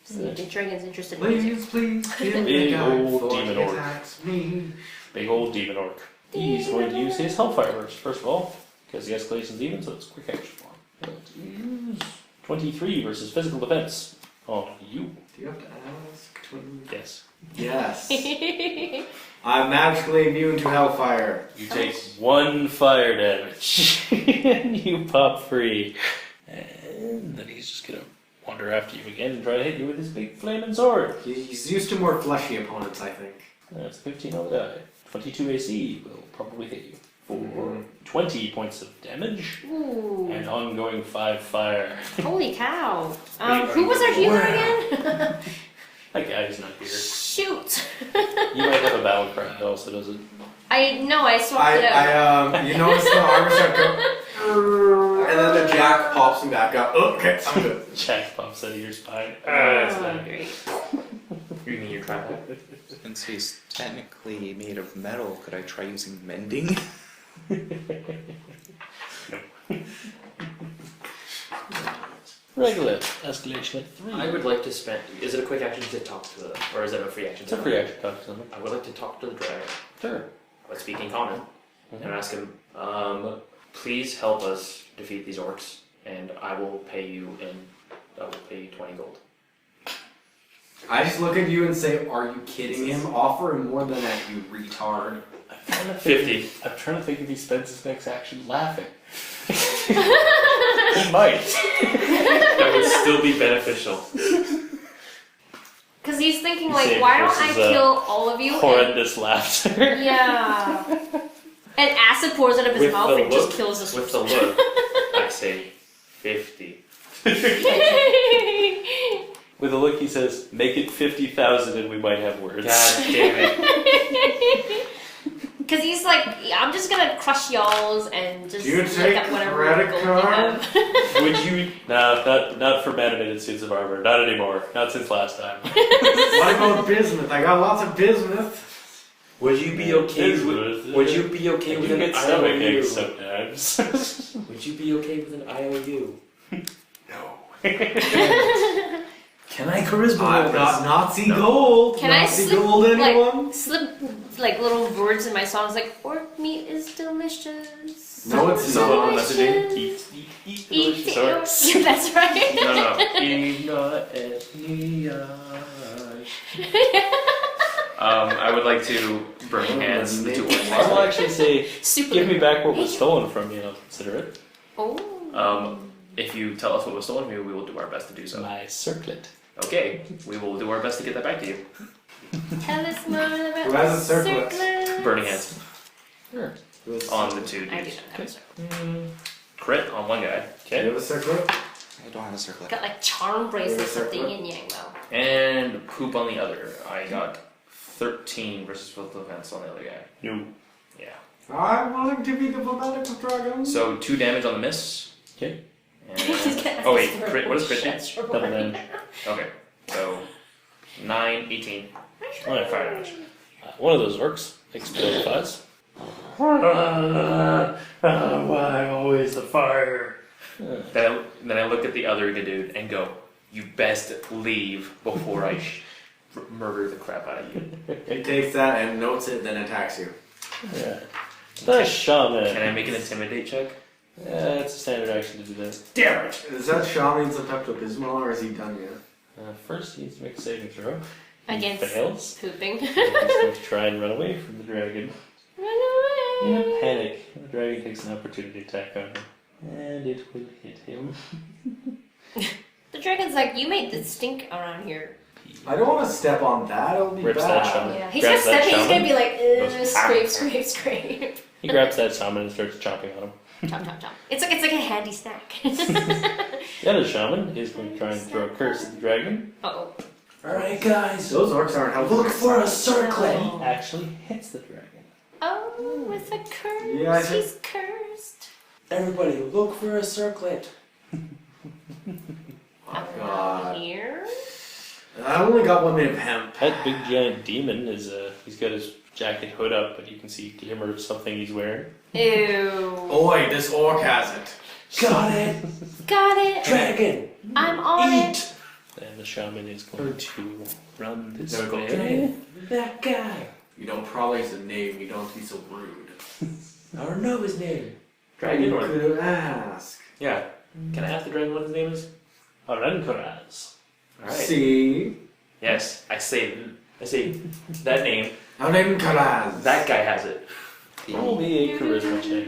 See if the dragon's interested in music. Please, kill Big the guy old before demon he orc. attacks me. Big old demon orc. He's going to use his hellfire burst, first of all, because the escalation's even, so it's quick action for him. He'll use 23 versus physical defense on you. Do you have to ask? Yes. Yes. I'm magically immune to hellfire. You take 1 fire damage, and you pop free. And then he's just gonna wander after you again and try to hit you with his big flaming sword. He's used to more fleshy opponents, I think. That's 15 on the die. 22 AC will probably hit you for 20 points of damage Ooh. and ongoing 5 fire. Holy cow. Who was our healer again? That guy's not here. Shoot. You might have a battle cry that also does it. I swapped it out. You notice the armor set go, and then the jack pops him back up. Oh, okay, I'm good. Jack pops out of your spine. That's Oh, bad. great. You mean your trap? Since he's technically made of metal, could I try using mending? Regular escalation at 3. I would like to spend. Is it a quick action to talk to the, or is it a free action? It's a free action talk to them. I would like to talk to the dragon. Sure. By speaking common, and ask him, please help us defeat these orcs, and I will pay you 20 gold. I just look at you and say, "Are you kidding him? Offer him more than that, you retard." 50. I'm trying to think if he spends his next action laughing. He might. That would still be beneficial. Because he's thinking He's like, saying why don't I versus, kill all of you? Horrendous laughter. Yeah. And acid pours out of his With mouth the and just look- kills us. With the look, I say 50. With a look, he says, "Make it 50,000, and we might have words." God damn it. Because he's like, I'm just gonna crush y'all's and just Do you look take at whatever credit gold card? you have. Would you? No, not for animated suits of armor. Not anymore. Not since last time. What about bismuth? I got lots of bismuth. Would you be okay Bismuth. with? Would you be okay with You an get stomach IOU? aches sometimes. Would you be okay with an IOU? No. Can I charisma I've roll got this? Nazi No. gold. Can I Nazi slip, gold, anyone? like, slip like little words in my songs like, orc meat is delicious. No, it's So not. delicious. Eat Eat delicious the orcs. orc. That's right. No. I would like to burn hands the two I'll orcs. actually say, Super. give me back what was stolen from you, and I'll consider it. Oh. If you tell us what was stolen from you, we will do our best to do so. My circlet. Okay, we will do our best to get that back to you. Tell us more about Who has a circlet? circlet. Burning hands Sure. on the two I do dudes. not have a circlet. Crit on one guy. Do you have a circlet? I don't have a circlet. Got like charm bracelets Yeah, of the circlet. yin yang though. And poop on the other. I got 13 versus both defense on the other guy. No. Yeah. I'm willing to be diplomatic with dragons. So 2 damage on the miss. Okay. And, oh wait, crit, what is crit do? Double damage. Okay, so 9, 18. Alright, Fire damage. one of those orcs explodes. Why always the fire? Then I look at the other dude and go, you best leave before I murder the crap out of you. He takes that and notes it, then attacks you. Yeah. The shaman. Can I make an intimidate check? Yeah, it's a standard action to do that. Damn it! Is that shaman's a Pepto-Bismol or is he done yet? First, he needs to make a saving throw. He Against fails. pooping. He's going to try and run away from the dragon. Run In a away. panic, the dragon takes an opportunity attack on him. And it will hit him. The dragon's like, you made the stink around here. I don't want to step on that, it'll be Rips that bad. shaman. Yeah, he's gonna Grabs that step in, he's gonna shaman. be like, Goes, scrape, scrape, scrape. He grabs that shaman and starts chomping on him. Chop, chop, chop. It's like a handy snack. The other shaman is going to try and throw a curse at the dragon. Uh-oh. Alright, guys. Those orcs aren't helpful. Look for a circlet. He actually hits the dragon. Oh, with a curse. Yeah, I think- He's cursed. Everybody, look for a circlet. Oh, God. Here. I only got one made of hemp. That big giant demon is, he's got his jacket hood up, but you can see a glimmer of something he's wearing. Ew. Oi, this orc has it. Got it. Got it. Dragon. I'm on it. Eat. And the shaman is going to run this There we go. way. Dragon. That guy. You don't probably use a name, you don't be so rude. I don't know his name. You Dragon or could ask. yeah. Can I ask the dragon what his name is? Ahrankorrahz. Alright. See? Yes, I say that name. Ahrankorrahz. That guy has it. Roll me a charisma check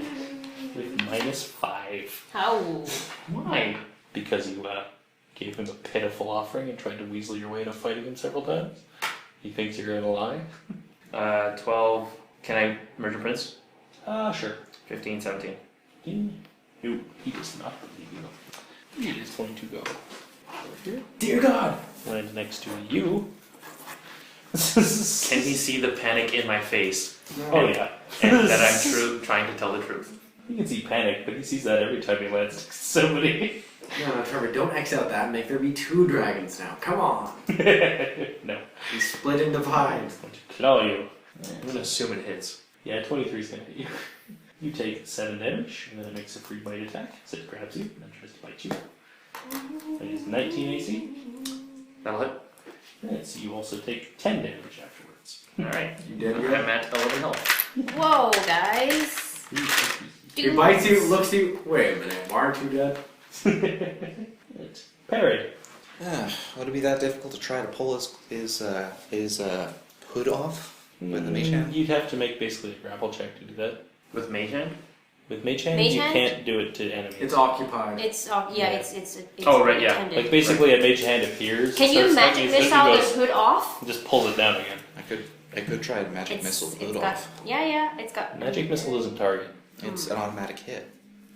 with -5. How? Why? Because you gave him a pitiful offering and tried to weasel your way into fighting him several times. He thinks you're gonna lie. 12. Can I murder prince? Sure. 15, 17. No, he does not believe you. He is going to go over here, Dear God! land next to you. Can he see the panic in my face? Oh yeah. And that I'm trying to tell the truth? You can see panic, but he sees that every time he lands somebody. No, Trevor, don't X out that. Make there be 2 dragons now. Come on. No. We split and divide. I'm going to claw you. I'm gonna assume it hits. Yeah, 23's gonna hit you. You take 7 damage, and then it makes a free bite attack. So it grabs you, and then tries to bite you. That is 19 AC. That'll hit. Right, so you also take 10 damage afterwards. Alright. You did I'm good. at 11 health. Whoa, guys. He bites you, looks at you. Wait a minute, why aren't you dead? Right. Parry. Would it be that difficult to try to pull his hood off with the mage hand? You'd have to make basically a grapple check to do that. With Mage Hand? With mage hand, Mage you hand? can't do it to enemies. It's occupied. It's it's Oh, right, yeah. intended. Like basically a mage hand appears. Can you starts magic attacking, missile and the goes- hood off? just pulls it down again. I could try a magic missile the hood got, off. Yeah, it's got. Magic missile doesn't target. It's an automatic hit.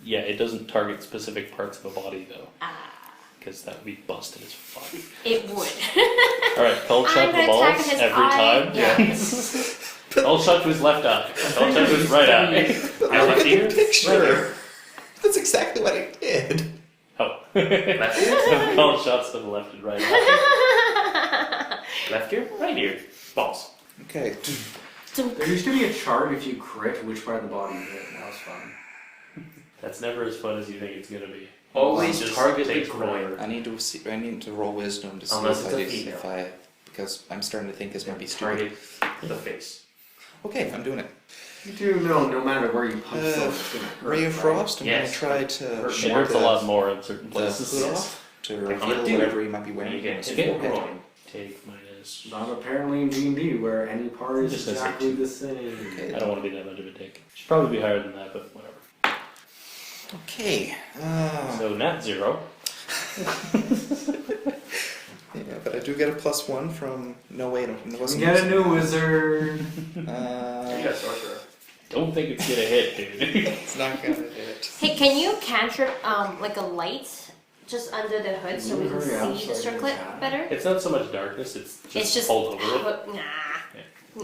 Yeah, it doesn't target specific parts of the body though, Ah, because that would be busted as fuck. it would. Alright, cold shot I'm the gonna attack balls his every eye. time. Yeah. Cold shot to his left eye. Cold shot to his right eye. Yeah, left ear? Picture. That's exactly what I did. Oh. Left ear? Cold shots to the left and right eye. Left ear? Right ear? Balls. Okay. There used to be a chart if you crit which part of the body you hit. That was fun. That's never as fun as you think it's gonna be. Always Just target the takes groin. forever. I need to roll wisdom to see Unless it's a if I because I'm starting to think this might be stupid. Target the face. Okay, I'm doing it. You do know no matter where you punch someone, it's gonna hurt. Ray of right? Frost. I'm Yes. gonna try to It shake hurts a the- lot more in certain the places. hood Yes. off to Like on a reveal dude. whatever you might be And wearing. you get Okay. hit in the groin. Take minus. Not apparently in D&D where any part is Just says exactly it. the same. Okay. I don't want to be that much of a dick. Should probably be higher than that, but whatever. Okay. So nat 0. Yeah, but I do get a +1 from. No wait, it wasn't. Get a new wizard. You got sorcerer. Don't think it's gonna hit, dude. It's not gonna hit. Hey, can you cantrip like a light just under the hood so we can Hurry up, see the sorry, circlet yeah. better? It's not so much darkness, it's just pulled over it. Nah.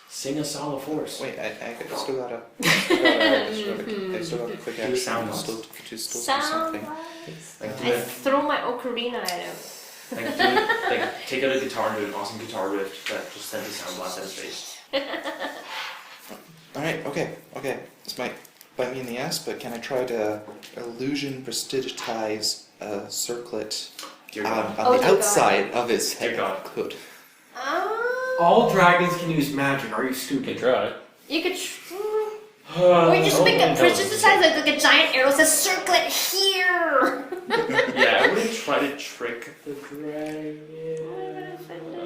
Sing a song of force. Wait, I still got a. I still got a quick Do action. sound Still do Sound something. lights. Like, do I it. throw my ocarina at him. Like take out a guitar and do an awesome guitar riff that just sends a sound blast at his face. Alright, okay. This might bite me in the ass, but can I try to illusion prestigitize a circlet Dear God. on Oh, the dear God. outside of his Dear head? God. Hood. All dragons can use magic. Are you You stupid? can try. You could. Or you just make a precious size like a giant arrow says circlet here. Yeah, I wouldn't try to trick the dragon.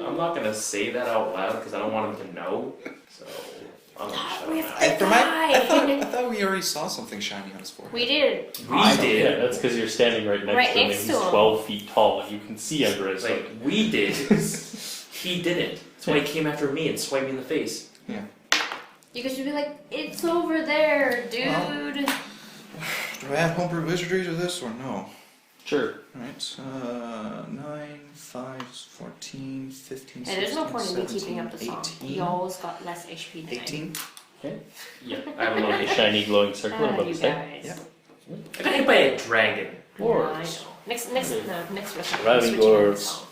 I'm not gonna say that out loud because I don't want him to know. So I'm gonna shut him out. I thought we already saw something shiny on his forehead. We did. We Yeah, did. that's because you're standing right next Right to him. next He's to him. 12 feet tall. You can see under his Like hood. we did. He didn't. That's why he came after me and swiped me in the face. Yeah. You could just be like, it's over there, dude. Well. Do I add homebrew wizardry to this or no? Sure. Alright, 9, 5, 14, 15, Hey, there's no 16, point in me 17, keeping up the song. 18. He always got less HP than 18? Yeah, I have a little A issue. shiny glowing I. circle above You his head. guys. Yeah. I got hit by a dragon. Yeah, I know. Dwarves. Next restaurant. Riding switching up the dwarves. song.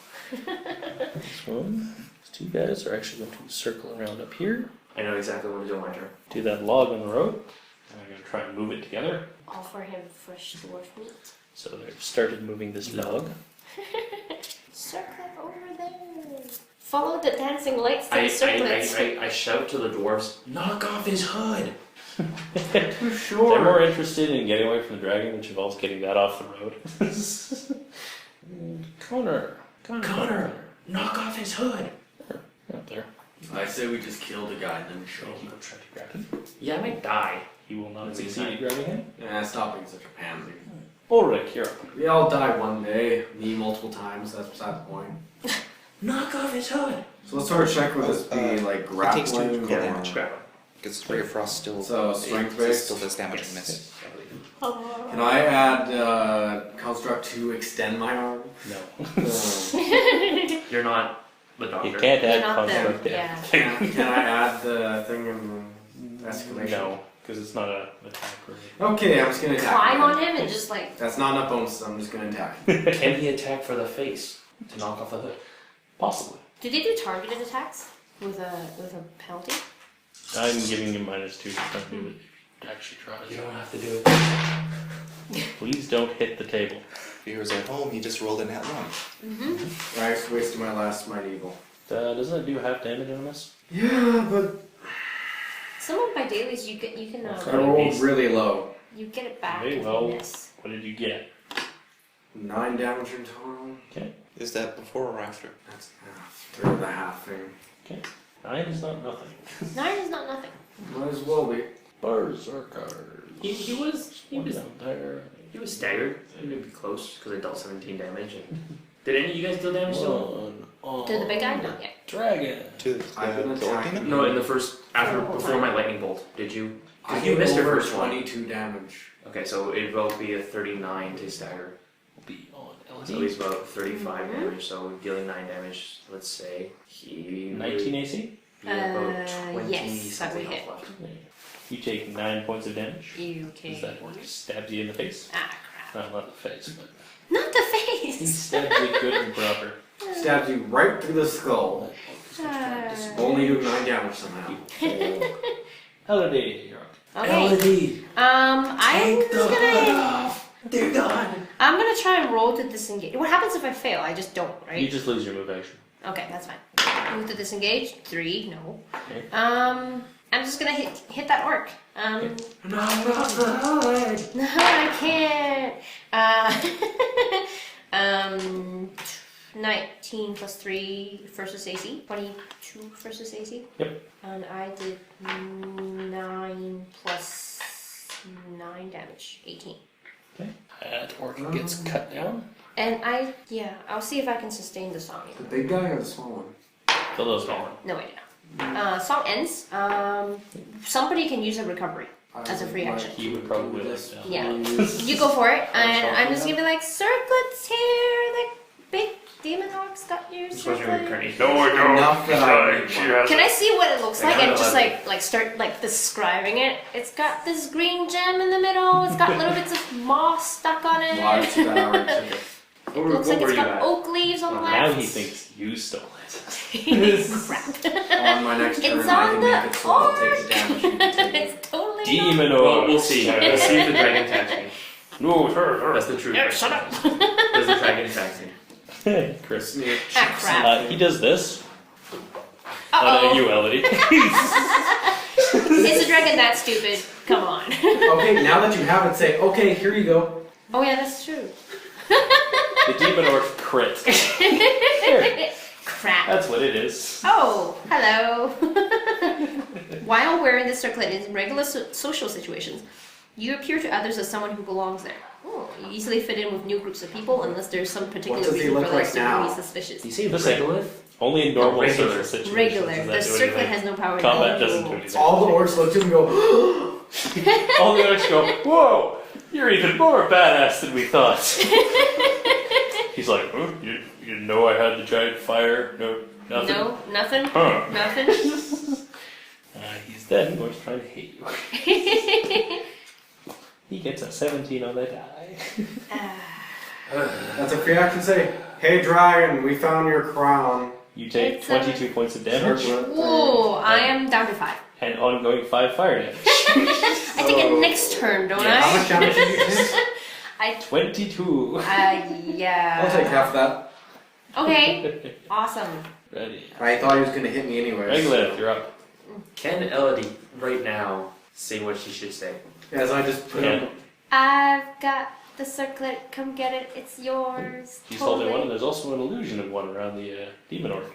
This one. These two guys are actually going to circle around up here. I know exactly what to do on my turn. Do that log on the road. And I'm going to try and move it together. Offer him fresh dwarf meat. So they've started moving this log. Circlet over there. Follow the dancing lights to I, the circlets. I shout to the dwarves, knock off his hood! They're more interested in getting away from the dragon, which involves getting that off the road. Connor, knock off his hood! Out there. I say we just killed a guy and then show He him. will try to grab him. Yeah, I might die. He will not That's succeed at exactly- grabbing him. Yeah, stop being such a pansy. Ulric, you're up. We all die one day. Me multiple times. That's beside the point. Knock off his hood! So what sort of check would this be? Like it takes 2 grappling? to or- damage. Grab him. Because Ray of Frost still, So, strength it based? still does damage and miss. Can I add construct to extend my arm? No. You're not the You doctor. can't You're add not the- construct to yeah. everything. Can I add the thing in escalation? No, because it's not an attack. Really. Okay, I'm just gonna attack. Climb him. on him and just like. That's not enough bonuses. I'm just gonna attack. him. Can he attack for the face to knock off the hood? Possibly. Do they do targeted attacks with a penalty? I'm giving him -2 to actually try. You don't have to do it. Please don't hit the table. Viewers at home, he just rolled in at 1. Mm-hmm. I wasted my last might evil. Doesn't it do half damage on a miss? Yeah, but Some of my dailies you can I rolled really low. you get it back Very if well. you miss. What did you get? 9 damage in total. Okay. Is that before or after? That's half. Or the half thing. 9 is not nothing. 9 is not nothing. Might as well be. Berserkers. He was down there. He was staggered. He would be close because I dealt 17 damage. Did any of you guys deal damage to him? To the big guy? Not yet. Dragon. To the I've been orc attacking. demon? No, in the first before my lightning bolt. Did you? I You missed your over first one. 22 damage. Okay, so it will be a 39 to stagger. Be on So he's about 35 damage. So dealing 9 damage. Let's say he 19 AC. about 20 yes, that something would hit. health left. You take 9 points of damage. Okay. Does that work? Stabs you in the face. Ah, crap. Not the face, but Not the he face! stabs you good and proper. Stabs you right through the skull. Only doing 9 damage somehow. Holiday, you're up. Okay. I'm just gonna. They're gone. I'm gonna try and roll to disengage. What happens if I fail? I just don't, right? You just lose your move action. Okay, that's fine. Move to disengage. 3, no. Okay. I'm just gonna hit that orc. No, not the hood. No, I can't. 19 plus 3 versus AC. 22 versus AC. Yep. And I did 9 plus 9 damage. 18. Okay. That orc gets cut down. And I'll see if I can sustain the song. The big guy or the small one? The little small one. No, wait, no. Song ends. Somebody can use a recovery as a free action. He would probably like that. Yeah. You go for it, and I'm just gonna be like, circlets here, the big demon orcs got your circlet. No, I don't. Enough that I need one. Can I see what it looks like I and got just 11. like start like describing it? It's got this green gem in the middle. It's got little bits of moss stuck on it. Well, I took that already, took it. It looks like it's got oak leaves on the left. Now he thinks you stole it. Crap. On my next turn, It's I on can the make it so I'll take the damage you can take. It's totally Demon Well, orc. we'll see. Let's see if the dragon attacks me. No, That's the truth. Yeah, shut up. Does the dragon attack me? Chris. Ah, crap. He does this. Uh-oh. You, Elodie. Is the dragon that stupid? Come on. Okay, now that you have it, say, okay, here you go. Oh yeah, that's true. The demon orc crit. Here, Crap. that's what it is. Oh, hello. While wearing this circlet in regular social situations, you appear to others as someone who belongs there. Oh, you easily fit in with new groups of people unless there's some particular What does he reason for look them like to now? be suspicious. You see Listen. regolith? Only in normal Regular. social situations. Regular. does The that do circlet anything. has no power. to Combat do doesn't do anything. anything. All the orcs look at him and go, All the others go, whoa, you're even more badass than we thought. He's like, oh, you didn't know I had the giant fire? No, nothing? No, nothing. Huh. Nothing. He's then going to try to hit you. He gets a 17 on the die. that's a free action, say, hey dragon, we found your crown. You take It's 22 points of damage Whoa, I am down to 5. and ongoing 5 fire damage. I take it next turn, don't Yes. How much damage did you take? 22. Yeah. I'll take half of that. Okay. Awesome. Ready. I thought he was going to hit me anyways. Regular, you're up. Can Elodie right now say what she should say? As I just put Yeah. him. I've got the circlet. Come get it. It's yours. He's holding one, and there's also an illusion of one around the demon orc.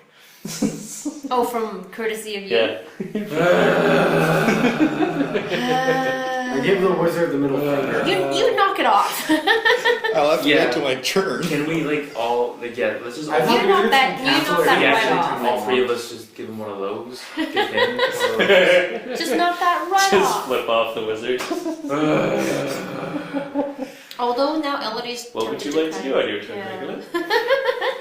Oh, from courtesy of you. Yeah. I give the wizard the middle finger. You knock it off. I'll have to Yeah. wait till my turn. Can we let's just I all, thought You knock wizards that- can you cancel knock their that yeah, right reaction off. to all them. 3 of us just give him one of those. Give him one of those. Just knock that right Just off. flip off the wizard. Although now Elodie's. What would you tempted like to do on your turn, Yeah. Regular?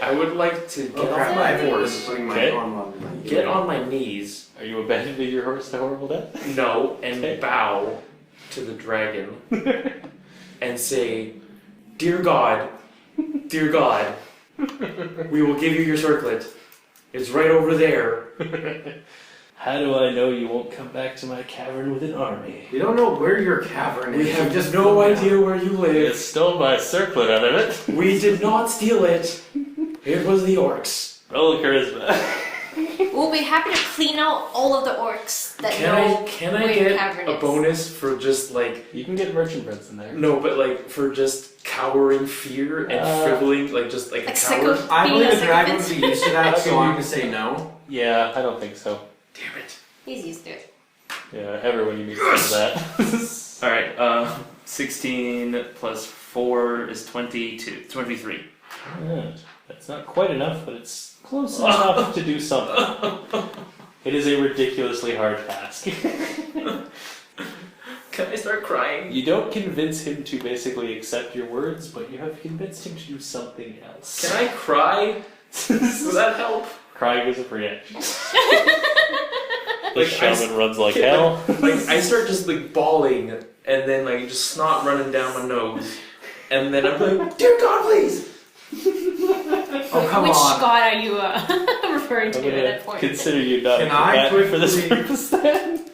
I would like to get Oh, off crap, my I was horse, putting my Okay. arm on my get on my knees, Are you abandoning your horse to horrible death? no, and Okay. bow to the dragon and say, Dear God, we will give you your circlet. It's right over there. How do I know you won't come back to my cavern with an army? We don't know where your cavern is. We have just no idea where you You live. stole my circlet out of it. We did not steal it. It was the orcs. Roll charisma. We'll be happy to clean out all of the orcs that know Can I where your get cavern a is. bonus for just like You can get merchant prince in there. no, but like for just cowering fear and frivoling, like just like a Like coward? psycho- I being believe a the dragon would sycophant. be used to that, so Okay. I'm gonna say no. Yeah, I don't think so. Damn it. He's used to it. Yeah, everyone you meet says that. Alright, 16 plus 4 is 22. 23. Yeah, that's not quite enough, but it's close enough to do something. It is a ridiculously hard task. Can I start crying? You don't convince him to basically accept your words, but you have convinced him to do something else. Can I cry? Will that help? Crying is a free action. Like, The shaman runs like hell. Like I start just like bawling and then like just snot running down my nose. And then I'm like, Dear God, please! Oh, come Which on. god are you referring I'm to at that gonna point? consider you not Can a I combatant for this quickly- purpose then.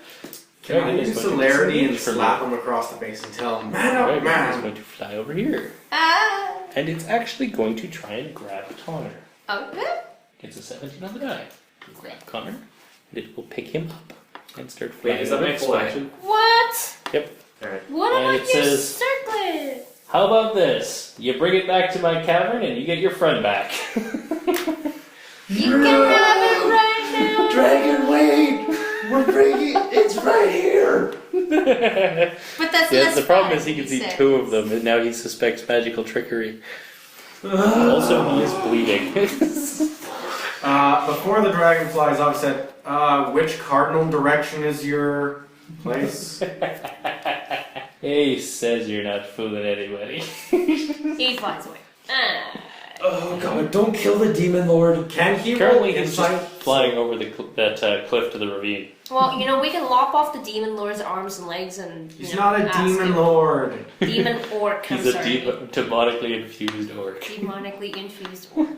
Can I Dragon is use going to celerity and disengage from slap you. him across the face and tell him, man up, Dragon is man? going to fly over here. Ah. And it's actually going to try and grab Connor. Okay. Gets a 17 on the die. You grab Connor, and it will pick him up and start Wait, flying. is that over my its full way. action? What? Alright. What And about it your says- circlet? How about this? You bring it back to my cavern, and you get your friend back. You can have it right now. Dragon, wait! We're bringing it's right here! But that's Yeah, less the problem fun, is he can see says. 2 of them, and now he suspects magical trickery. Also, he is bleeding. Before the dragon flies off, said, which cardinal direction is your place? He says you're not fooling anybody. He flies away. Ah. Oh god, don't kill the demon lord. Can he Currently, roll he's insight? just flying over that cliff to the ravine. Well, you know, we can lop off the demon lord's arms and legs and. He's you know, not a ask demon him. lord. Demon orc. He's I'm a sorry. demonically infused orc. Demonically infused orc.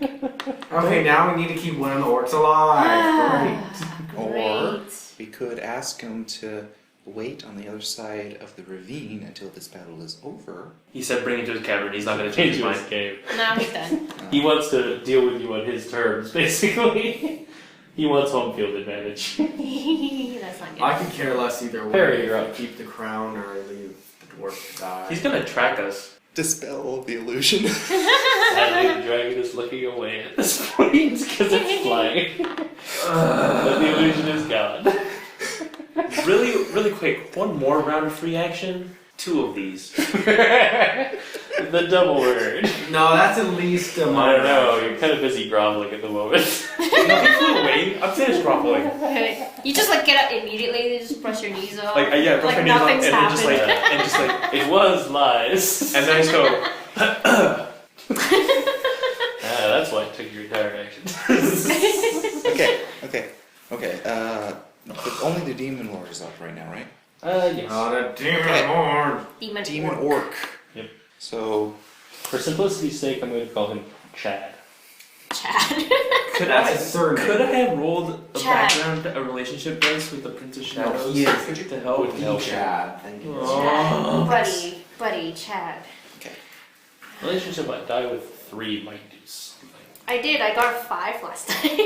Okay, now we need to keep one of the orcs alive. Ah, Or great. we could ask him to wait on the other side of the ravine until this battle is over. He said bring it to his cavern, he's not gonna change his Into mind. his cave. Now he's done. He wants to deal with you on his terms, basically. He wants home field advantage. That's not good. I could care less either way. Harry, you're up. Keep the crown or leave the dwarf to die. He's gonna track us. Dispel the illusion. Sadly, the dragon is looking away at this point because it's flying. But the illusion is gone. Really quick, one more round of free action. 2 of these. The double word. No, that's at least a I minor don't know, action. you're kind of busy groveling at the moment. No, he flew away. I'm finished groveling. You just like get up immediately, just brush your knees off. Like yeah, brush my Like knees off, nothing's and then just like happened. and just like It was lies. and then I just go. That's why it took your entire action. Okay. But only the demon lord is up right now, right? Yes. Not a demon Okay. lord. Demon orc. Yep. So For simplicity's sake, I'm going to call him Chad. Chad. That's his surname. Could I have rolled a Chad. background, a relationship dice with the Prince of No, Shadows? he is. To help. Wouldn't help. Chad. Thank you. Oh. Buddy, Chad. Relationship I die with 3 might do something. I did. I got a 5 last time.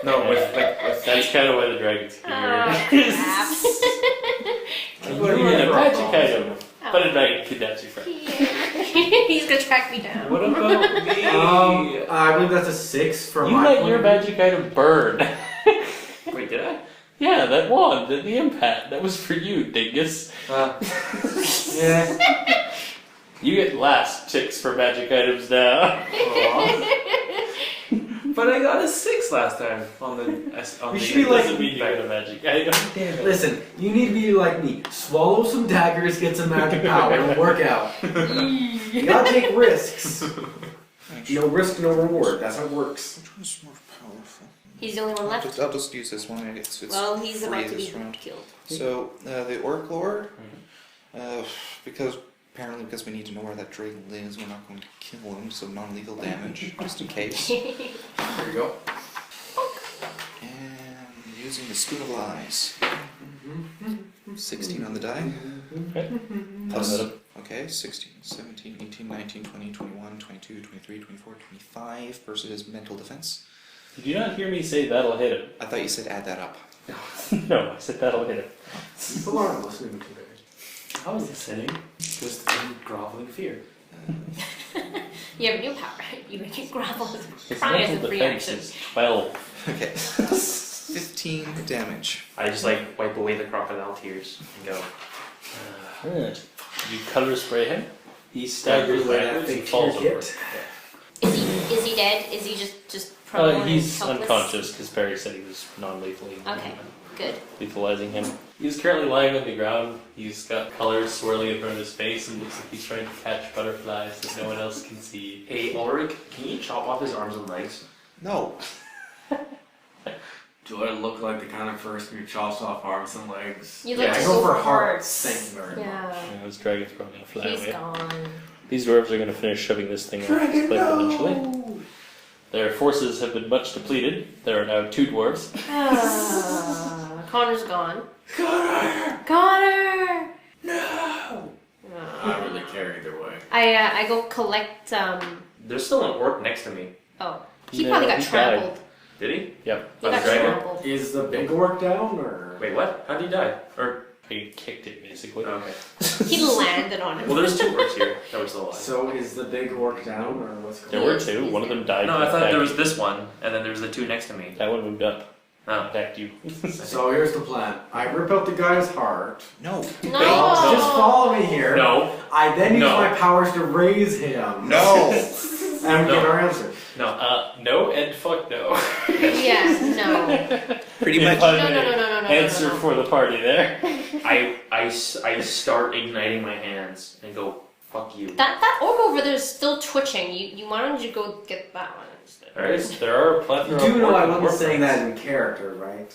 No, with That's kind of why the dragon's here. Crap. You need a magic item, but a dragon kidnaps your friend. He's gonna track me down. What about me? I believe that's a 6 for You my let point your of view. magic item burn. Wait, did I? Yeah, that wand, the impact, that was for you, dingus. Yeah. You get last ticks for magic items now. But I got a 6 last time on the. On We the should be like- Doesn't mean you get a magic item. Damn it. Listen, you need to be like me. Swallow some daggers, get some magic power, and work out. You gotta take risks. No risk, no reward. That's how it works. Which one's more powerful? He's the only one left. I'll just use this one. It's Well, he's free about to this be round. killed. So the Orc Lord, because we need to know where that dragon lives, we're not going to kill him. So non-lethal damage, just in case. There you go. And using the Spoon of Lies. 16 on the die. Okay. Plus, okay, 16, 17, 18, 19, 20, 21, 22, 23, 24, 25 versus mental defense. Did you not hear me say that'll hit him? I thought you said add that up. No, I said that'll hit him. People aren't listening today. How is this hitting? Just in groveling fear. You have a new power. You make it grovel. His Probably as mental a free defense action. is 12. Okay. 15 damage. I just like wipe away the crocodile tears and go. You color spray him. He staggers Like that backwards and big falls tear over. kit. Is he dead? Is he just prone and He's helpless? unconscious because Perry said he was non-lethally Okay, good. lethalizing him. He's currently lying on the ground. He's got colors swirling in front of his face and looks like he's trying to catch butterflies that no one else can see. Hey, Ulric, can you chop off his arms and legs? No. Do I look like the kind of person who chops off arms and legs? You look I so go for hearts. Thank you very much. Yeah, Yeah, this dragon's probably going to fly he's away. gone. These dwarves are going to finish shoving this thing off the cliff eventually. Their forces have been much depleted. There are now 2 dwarves. Connor's gone. Connor! Connor! No! I don't really care either way. I go collect. There's still an orc next to me. Oh, he No, probably got he trampled. died. Did he? Yep. He By got the dragon? trampled. Is the big orc down or? Wait, what? How did he die? Or I kicked it basically. okay. He landed on him. Well, there's 2 orcs here that were still alive. So is the big orc down or what's going There on? were 2. One of them died. No, I thought back. there was this one, and then there was the 2 next to me. That one moved up. Oh. Attacked you. So here's the plan. I rip out the guy's heart. No. No. Just follow me here. No. I then use No. my powers to raise him. No. And we No. get our answer. No. No and fuck no. Yeah, no. Pretty much. No, no, no, no, no, no. Answer no. for the party there. I start igniting my hands and go, fuck you. That orc over there is still twitching. Why don't you go get that one instead? There are a plethora You do know I of wasn't saying orphans. that in character, right?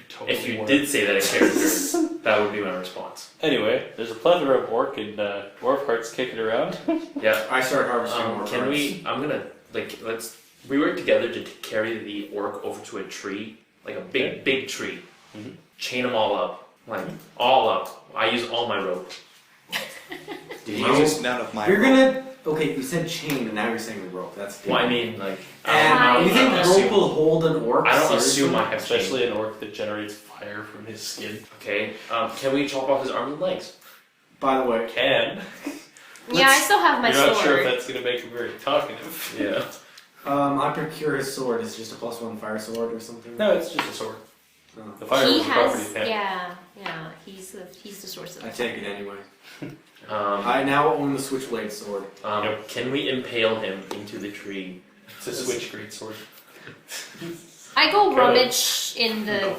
Totally If you were. did say that in character, that would be my response. Anyway, there's a plethora of orc and dwarf hearts kicking around. Yeah. I start harvesting more Can parts. we? I'm gonna we work together to carry the orc over to a tree, like a big tree. Mhm. Chain them all up, like all up. I use all my rope. Did you use none of my You're roll? gonna... Okay, you said chain and now you're saying rope. That's Well, I mean, like, And you think don't rope assume, will hold an orc? I don't seriously? assume I have Especially chain. an orc that generates fire from his skin. Okay. Can we chop off his arms and legs? By the way, Can. Yeah, I still have my You're not sword. sure if that's going to make him very talkative. Yeah. I procure his sword. It's just a +1 fire sword or something. No, it's just a sword. Oh. The fire He was the property has, of him. yeah. He's the source of I it. take it anyway. I now own the switchblade sword. Yep. Can we impale him into the tree? It's a switch great sword. I go Go rummage in the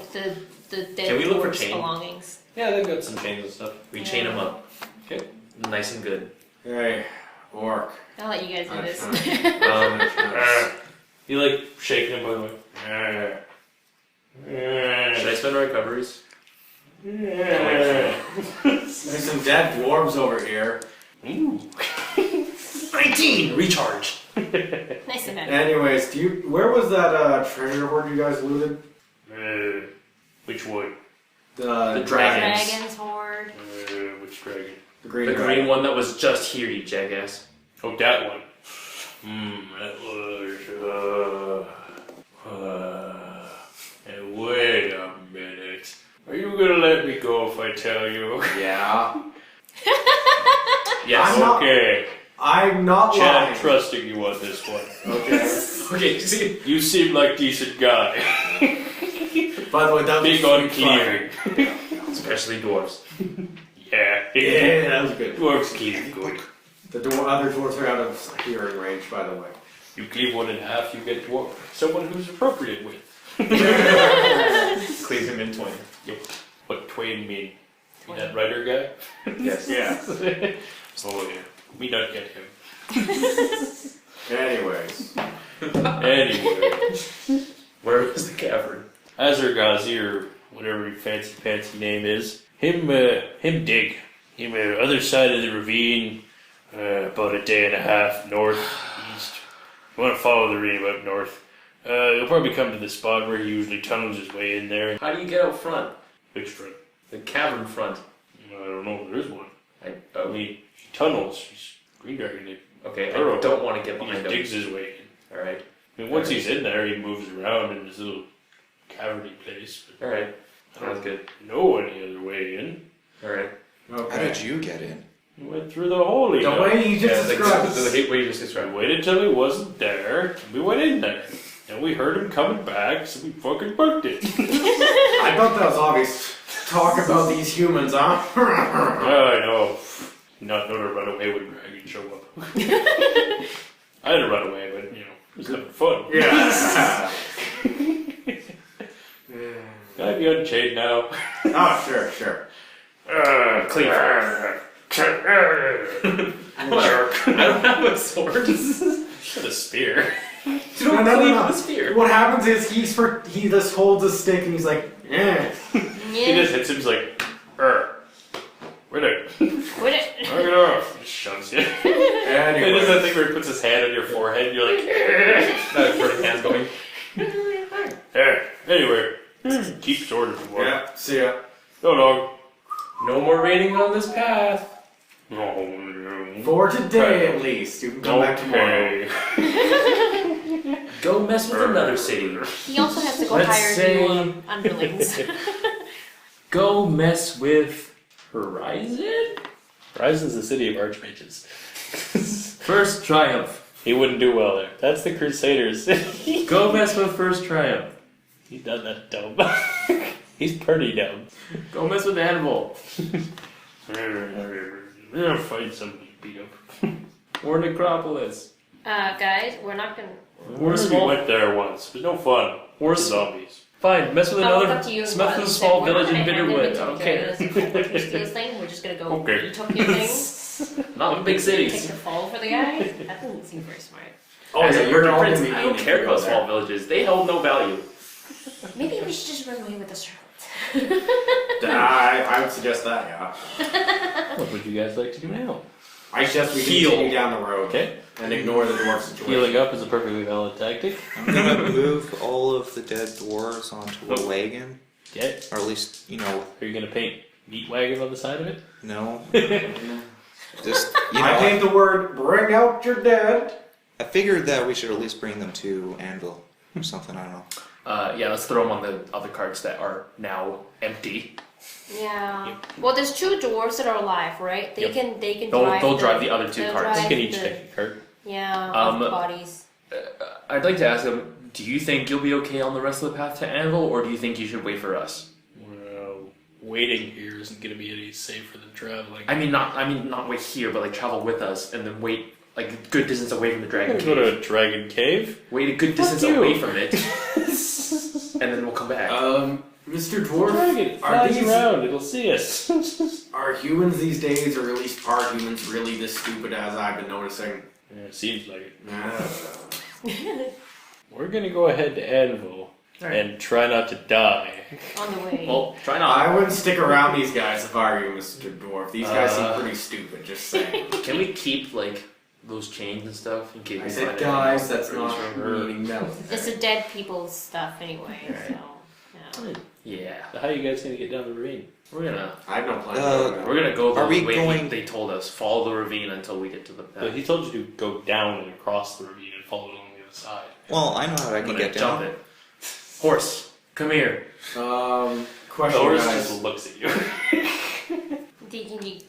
dead Can we look for dwarf's chain? belongings. Yeah, they've got some chains and stuff. We Yeah. chain him up. Okay. Nice and good. Hey, orc. I'll let you guys do this. You like shaking him by the way. Should I spend recoveries? There's some dead dwarves over here. Ooh. 19! Recharge! Nice and better. Anyways, where was that treasure hoard you guys looted? Which one? The dragon. Dragon's horde. Which dragon? The green The dragon. green one that was just here, you jackass. Oh, that one. That was. And wait a minute. Are you gonna let me go if I tell you? Yeah. Yes. I'm not- Okay. I'm not Chad, I'm lying. trusting you on this one. Okay. Okay, see. You seem like decent guy. By the way, that was Big a on sweet fire. cleaving. Especially dwarves. Yeah. Yeah, that was good. Dwarves cleave good. The other dwarves are out of hearing range, by the way. You cleave one in half, you get dwarf. Someone who's appropriate with. Cleave him in twain. Yep. What twain mean? You that writer guy? Yes. Yeah. Oh yeah. We don't get him. Anyways. Anyway, Where was the cavern? Ahrankorrahz, or whatever your fancy name is, him dig. Him other side of the ravine, about a day and a half north-east. You want to follow the ravine about north. You'll probably come to the spot where he usually tunnels his way in there. How do you get out front? Which front? The cavern front. I don't know, there is one. I He tunnels. He's green dragon. okay, I Burrow. don't want to get He behind just him. digs his way in. Alright. I mean, once he's in there, he moves around in this little caverny place. But Alright. I Sounds don't good. know any other way in. Alright. How did you get in? He went through the hole. The way you just described. The way you just We described. waited till he wasn't there, and we went in there. And we heard him coming back, so we fucking booked it. I thought that was obvious. Talk about these humans, huh? I know. Not know to run away when dragons show up. I didn't run away, but, it was having fun. Yeah. Can I be unchained now? Oh, sure. Clean fire. I don't have a sword. With a spear. You don't cleave with a spear. What happens is he just holds a stick and he's like, eh. He just hits him, he's like, Where'd it? Quit it. Knock it off. Just shoves you. It is that thing where he puts his hand on your forehead and you're like, That burning hand's going. Anyway, keep sword if you want. Yeah, see ya. No, dog. No more raiding on this path. No. For today at least. You can come back tomorrow. Go mess with another city. He also has to go Let's hire say- new underlings. Go mess with Horizon? Horizon's the city of archmages. First Triumph. He wouldn't do well there. That's the Crusaders. Go mess with First Triumph. He's not that dumb. He's pretty dumb. Go mess with Anvil. We're gonna fight somebody beat up. Or Necropolis. Guys, we're not gonna. Or We small. went there once. It was no fun. Or zombies. Fine, mess with I'll another. look up to you Mess and with a you small said, we're village not in gonna hand them Bitterwood. I until don't we carry care. this Christie's thing. We're just gonna go Okay. eat up your things. Not in big Take cities. the fall for the guy. That doesn't seem very smart. As a you're murder all prince, gonna be I don't mean care if you about go small villages. They hold no value. Maybe we should just run away with the serpent. I would suggest that, yeah. What would you guys like to do now? I suggest we Heal. continue down the road Okay. and ignore the dwarf situation. Healing up is a perfectly valid tactic. I'm gonna move all of the dead dwarves onto a wagon, Okay. or at least, Are you gonna paint meat wagon on the side of it? no. Just, I think the word "bring out your dead." I figured that we should at least bring them to Anvil or something. I don't know. Yeah, let's throw them on the other carts that are now empty. Yeah. Well, there's two dwarves that are alive, right? They Yep. can They'll drive the other two they'll carts. drive You can each the- take a cart. Yeah, Um, of bodies. I'd like to ask them, do you think you'll be okay on the rest of the path to Anvil, or do you think you should wait for us? Well, waiting here isn't gonna be any safer than traveling. I mean not wait here, but like travel with us and then wait like a good distance away from the dragon Go cave. to a dragon cave. Wait a good distance you. away from it, and then we'll come back. Mr. Dwarf, Dragon are flies these around. It'll see us. are humans these days, or at least are humans, really this stupid as I've been noticing? Yeah, seems like it. Uh, We're gonna go ahead to Anvil Alright. and try not to die. On the way. Well, try not. I wouldn't stick around these guys if I were you, Mr. Dwarf. These guys seem Uh, pretty stupid. Just saying. Can we keep like those chains and stuff in case I we said find guys. anything That's pretty not strong? meaning no. It's the dead people's stuff anyway, so. Yeah. Yeah, So how are you guys gonna get down the ravine? we're gonna I have no plan. we're gonna go the Are we way going- they told us. Follow the ravine until we get to the So path. he told you to go down and across the ravine and follow it along the other side. Well, I know how I I'm can gonna get jump down. it. Horse, come here. The Question, horse guys. just looks at you.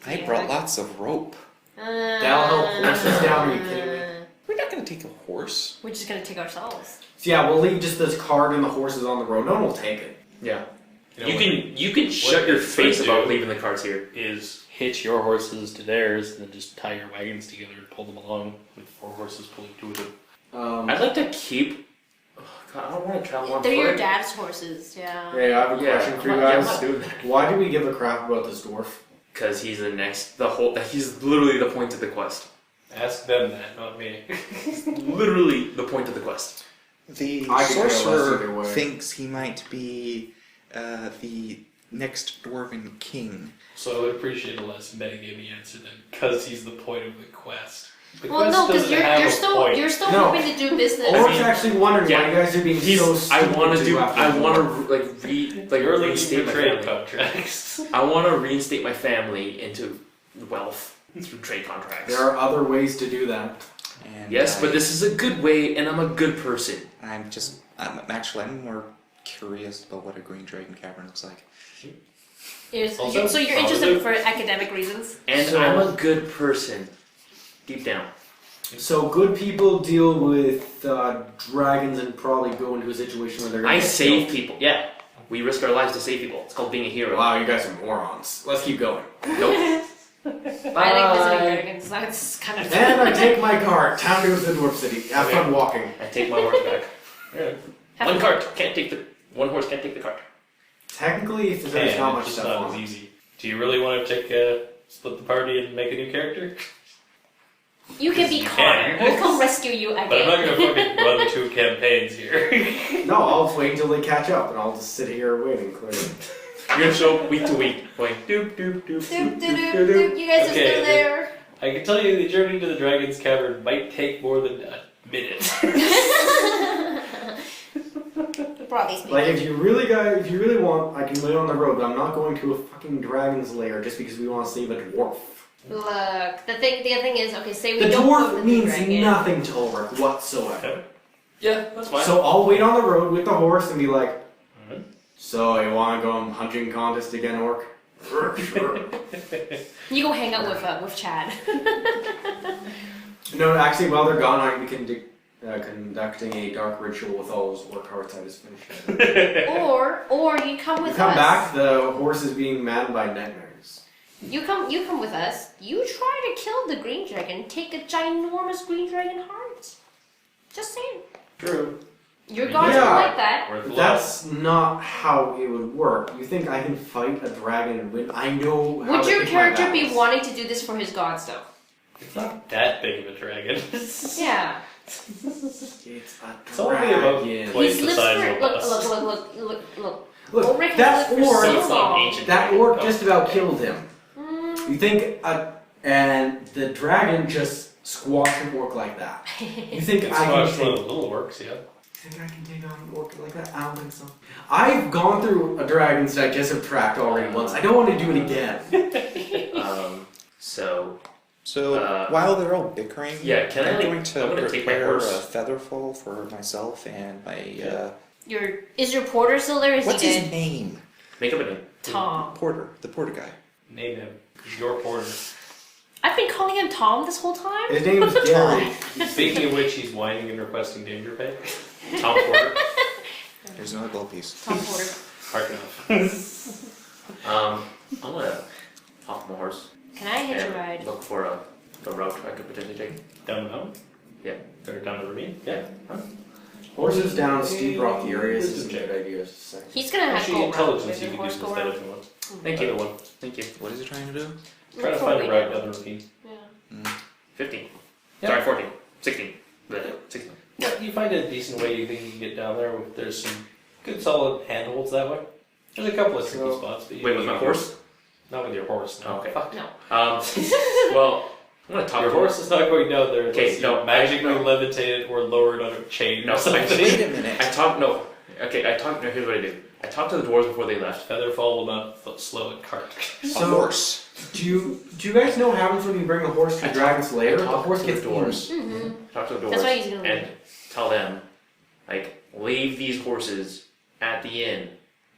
I brought lots of rope. That'll help horses down. Are you kidding me? We're not gonna take a horse. We're just gonna take ourselves. So yeah, we'll leave just this cart and the horses on the road. No one will take it. Yeah. You know You can shut what your you face should about do- leaving the carts here. Is hitch your horses to theirs and then just tie your wagons together and pull them along with 4 horses pulling 2 of them. I'd like to keep. Oh, God, I don't want to travel on They're foot. your dad's horses, yeah. Hey, I have a question for you I'm guys. not doing that. Why do we give a crap about this dwarf? Because he's he's literally the point of the quest. Ask them that, not me. Literally the point of the quest. The I could care less either sorcerer way. thinks he might be the next dwarven king. So I would appreciate a less metagamey answer than because he's the point of the quest. The Well, quest no, because doesn't have a point. you're still No. hoping to do business. Ulric's actually wondering why yeah. you guys are being so I stupid. want to do. after I the want war. to like You're looking reinstate for my trade family. contracts. I want to reinstate my family into wealth through trade contracts. There are other ways to do that. And Yes, but this is a good way, and I'm a good person. I'm more curious about what a green dragon cavern looks like. Also, So you're interested for academic reasons? And So- I'm a good person. Deep down. So good people deal with dragons and probably go into a situation where they're going I to save people. Yeah. We risk our lives to save people. It's called being a hero. Wow, you guys are morons. Let's keep going. Nope. I like visiting Bye. dragons. That's kind of. And I take my cart. Time to go to the dwarf city. Have fun walking. I take my horse back. One cart can't take the. One horse can't take the cart. Technically, if there's And not much it's just stuff not on as it. easy. Do you really want to split the party and make a new character? You can be You Connor. can. We'll come rescue you again. But I'm not gonna fucking run 2 campaigns here. No, I'll wait until they catch up, and I'll just sit here waiting. Clearly. You're gonna show up week to week, going doop doop doop Doop, doop doop, doop doop, doop. doop. You guys are Okay, still there. I can tell you the journey to the Dragon's Cavern might take more than a minute. Broadly speaking. Like, if you really want, I can lay on the road, but I'm not going to a fucking dragon's lair just because we want to save a dwarf. Look, the thing is, okay, say we The don't go dwarf to the means dragon. nothing to Ulric whatsoever. Yeah, that's fine. So I'll wait on the road with the horse and be like, Mhm. so you want to go on hunting contest again, Orc? Sure. You go hang out with Chad. No, actually, while they're gone, I'm conducting a dark ritual with all those orc hearts I just finished. or you come with You come us. back, the horse is being manned by nightmares. You come with us. You try to kill the green dragon. Take a ginormous green dragon heart. Just saying. True. Your gods Yeah. don't like that. Worth a lot. That's not how it would work. You think I can fight a dragon and win? I know how Would to your pick my character be battles. wanting to do this for his gods, though? It's not that big of a dragon. Yeah. It's a It's only about dragon. twice He's the size listening. of Look, us. look. Look, Ulric has that lived for orc, so It's not long. ancient. that orc just about killed him. Mm, You think, and the dragon just squashed an orc like that. You think It's I can much one of take? the little orcs, yeah. You think I can take on an orc like that? I don't think so. I've gone through a dragon's digestive tract already once. I don't want to do it again. So So Uh, while they're all bickering, yeah, can I, I'm like- going to I'm gonna take my prepare a horse. featherfall for myself and my. Is your porter still there? Is What's he his dead? name? make up a name. Tom. Porter, the porter guy. Name him. Your porter. I've been calling him Tom this whole time. His name is Gary. Speaking of which, he's whining and requesting danger pay. Tom Porter. There's another gold piece. Tom Porter. Hard enough. I'm gonna hop on my horse Can I hitch a and ride? look for a route I could potentially take. Down the mountain? Yeah. Or down the ravine? Yeah. Horses down steep rocky areas is a good idea. Just a second. He's gonna have to Actually, go around. intelligence There's you a can horse use go instead around. if you want. Thank you. Either one. Thank you. What is he trying to do? Try to find a route down the ravine. Yeah. 15. Yeah. Sorry, 14. 16. Bleh, 16. Yeah, you find a decent way you think you can get down there. There's some good solid handholds that way. There's a couple of tricky spots. But you Wait, with my horse? Not with your horse, no. Oh, okay. Fuck. No. Well, I'm gonna talk Your to horse is not going down there Okay, unless no, you magically no. levitated or lowered on a chain No, or something. Wait a minute. I talk. No. Okay, I talk. No, here's what I do. I talked to the dwarves before they left. Featherfall will not slow a cart. A So, horse. do you guys know what happens when you bring a horse to I a dragon's lair? The talked horse to gets the dwarves. Mm-hmm. Talk to the dwarves. That's why he's gonna and leave. tell them, like, leave these horses at the inn,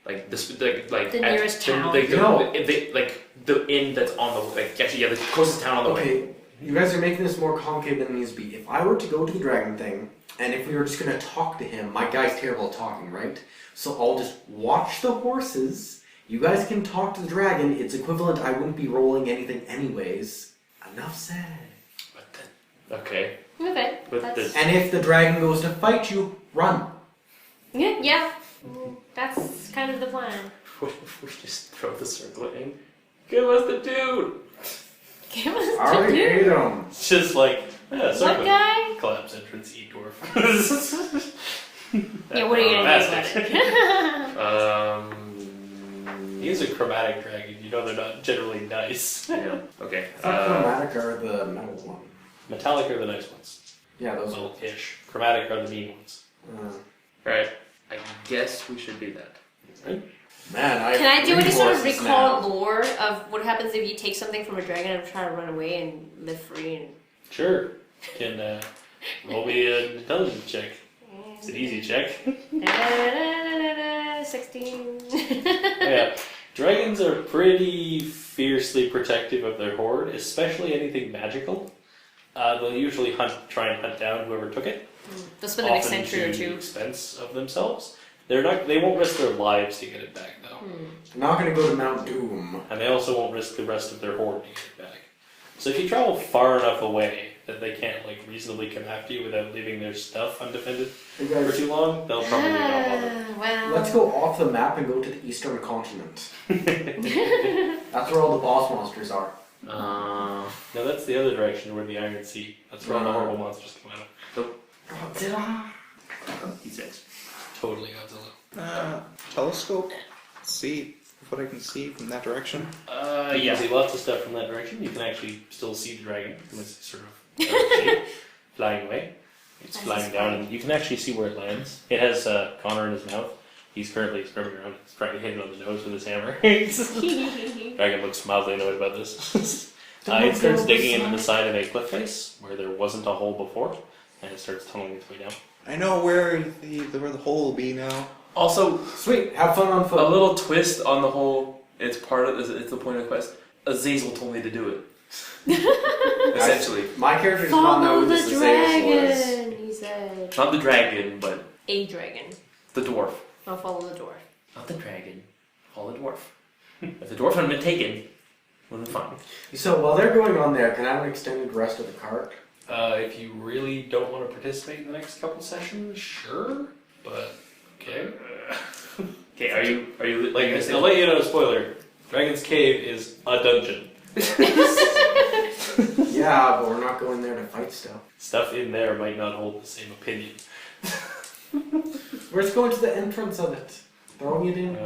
like this, like The at nearest town. No. Like the inn that's on the actually the closest town on the way. Okay, you guys are making this more complicated than it needs to be. If I were to go to the dragon thing, and if we were just gonna talk to him, my guy's terrible at talking, right? So I'll just watch the horses. You guys can talk to the dragon. It's equivalent. I wouldn't be rolling anything anyways. Enough said. But then, okay, Okay. but That's, the, And if the dragon goes to fight you, run. yeah. That's kind of the plan. what if we just throw the circle in? Give us the dude. Give us I already to ate do. them. It's just like, yeah, What circle. guy? Collapse entrance, eat dwarf. Yeah, what are you gonna do about it? He's a chromatic dragon. You know they're not generally nice. Yeah. Okay. Chromatic are the metal one. Metallic are the nice ones. Yeah, those. Well-ish. Chromatic are the mean ones. Right. I guess we should do that. Right? Man, I. Can I do any sort of horses recall now. lore of what happens if you take something from a dragon and try to run away and live free? And Sure. Can roll me an intelligence check. It's an easy check. 16. Yeah. Dragons are pretty fiercely protective of their hoard, especially anything magical. They'll usually try and hunt down whoever took it. They'll spend the next often century or to the two. expense of themselves. They won't risk their lives to get it back though. I'm not gonna go to Mount Doom. And they also won't risk the rest of their hoard to get it back. So if you travel far enough away that they can't reasonably come after you without leaving their stuff undefended You for guys, too long, they'll probably not bother. Well, let's go off the map and go to the eastern continent. That's where all the boss monsters are. No, that's the other direction where the Iron Sea. That's where all the horrible monsters come out of. Godzilla. He says. Totally Godzilla. Telescope. See what I can see from that direction. You can see lots of stuff from that direction. You can actually still see the dragon in its sort of shape, flying away. It's That's flying down, and you can actually see where it lands. It has Connor in his mouth. He's currently scrubbing around. He's trying to hit it on the nose with his hammer. Dragon looks mildly annoyed about this. It starts digging into the side of a cliff face where there wasn't a hole before, and it starts tunneling its way down. I know where the hole will be now. Also, Sweet. Have fun on a foot. little twist on the whole. It's part of. It's the point of the quest. Azazel told me to do it. Essentially, My character does not know follow who the this Azazel is. dragon, he said. not the dragon, but A dragon. the dwarf. I'll follow the dwarf. Not the dragon. Follow the dwarf. If the dwarf hadn't been taken, would have been fine. So while they're going on there, can I have an extended rest of the cart? If you really don't want to participate in the next couple sessions, sure, but okay. Okay, are you Like, I'll let you know, spoiler, Dragon's Cave is a dungeon. Yeah, but we're not going there to fight stuff. Stuff in there might not hold the same opinion. We're just going to the entrance of it. Throwing it in.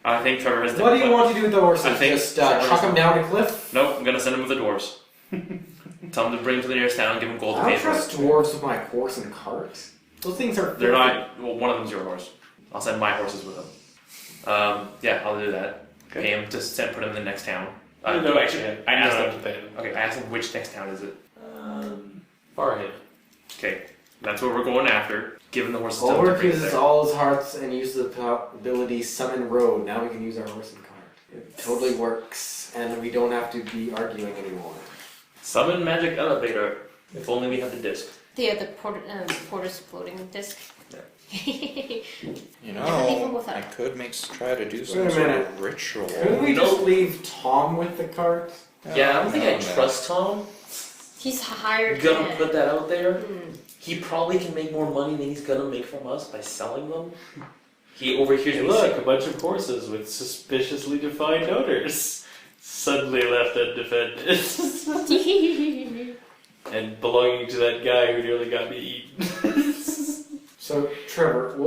I think Trevor has. What do you want to do with the horses? I think Just Trevor's- chuck them down a cliff? Nope, I'm gonna send him with the dwarves. Tell him to bring them to the nearest town, give him gold to I pay don't for trust it. dwarves with my horse and cart. Those things are. They're not. Well, one of them's your horse. I'll send my horses with them. Yeah, I'll do that. Okay. Pay him to put him in the next town. No, actually, I asked no, them to pay them. Okay, I asked him which next town is it. Farhaven. Okay, that's what we're going after. Give him the horses. tell him to Ulric bring it uses there. all his hearts and uses the ability Summon Road. Now we can use our horse and cart. It totally works, and we don't have to be arguing anymore. Summon magic elevator. If only we had the disc. The porter's floating disc. You Even know, with I that. could try to do Wait some a sort minute. of ritual. Couldn't we just leave Tom with the cart? Yeah, I don't think I No. trust Tom. He's hired. Gonna man. put that out there. Hmm. He probably can make more money than he's gonna make from us by selling them. He overhears Hey, me look, say, a bunch of horses with suspiciously defined odors. Suddenly left undefended. And belonging to that guy who nearly got me eaten. So, Trevor,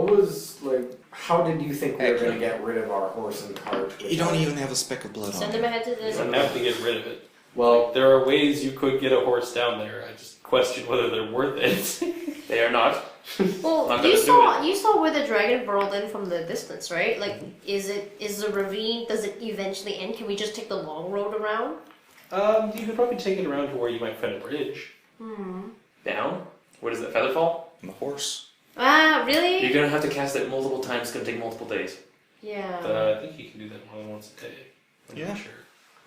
how did you think we were going to get rid of our horse and cart? You don't even have a speck of blood Send on him you. ahead to You the. don't have to get rid of it. Well, There are ways you could get a horse down there. I just question whether they're worth it. they are not. Well, Not you gonna do saw where the dragon burrowed in from the distance, right? Like, is the ravine? Does it eventually end? Can we just take the long road around? You could probably take it around to where you might find a bridge. Down? What is it, Featherfall? On the horse. Ah, really? You're gonna have to cast it multiple times, it's gonna take multiple days. Yeah. I think you can do that more than once a day. I'm Yeah. not sure.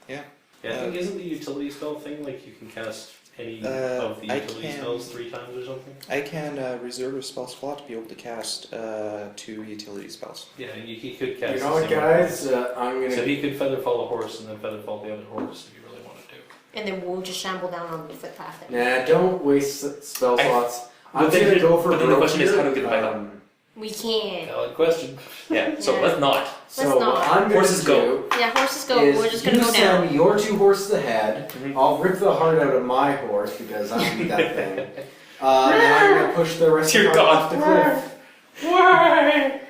Yeah. Yeah, I think isn't the utility spell thing like you can cast any of the I utility can. spells 3 times or something? I can reserve a spell slot to be able to cast 2 utility spells. Yeah, he could cast. you know what, the same guys? one. I'm going So to... he could featherfall a horse and then featherfall the other horse if you really want to do. And then we'll just shamble down on the footpath. Then. Nah, don't waste spell slots. I'm But then going to go for but then the broke question is, here. how do we get them back We can't. Valid question. Yeah, so Yeah. let's not. So Let's what not. I'm going Horses to go. do Yeah, horses go. is We're just gonna you go down. send your 2 horses ahead. Mhm. I'll rip the heart out of my horse because I don't need that thing. And I'm gonna push the rest Dear of the God. off the cliff. Why?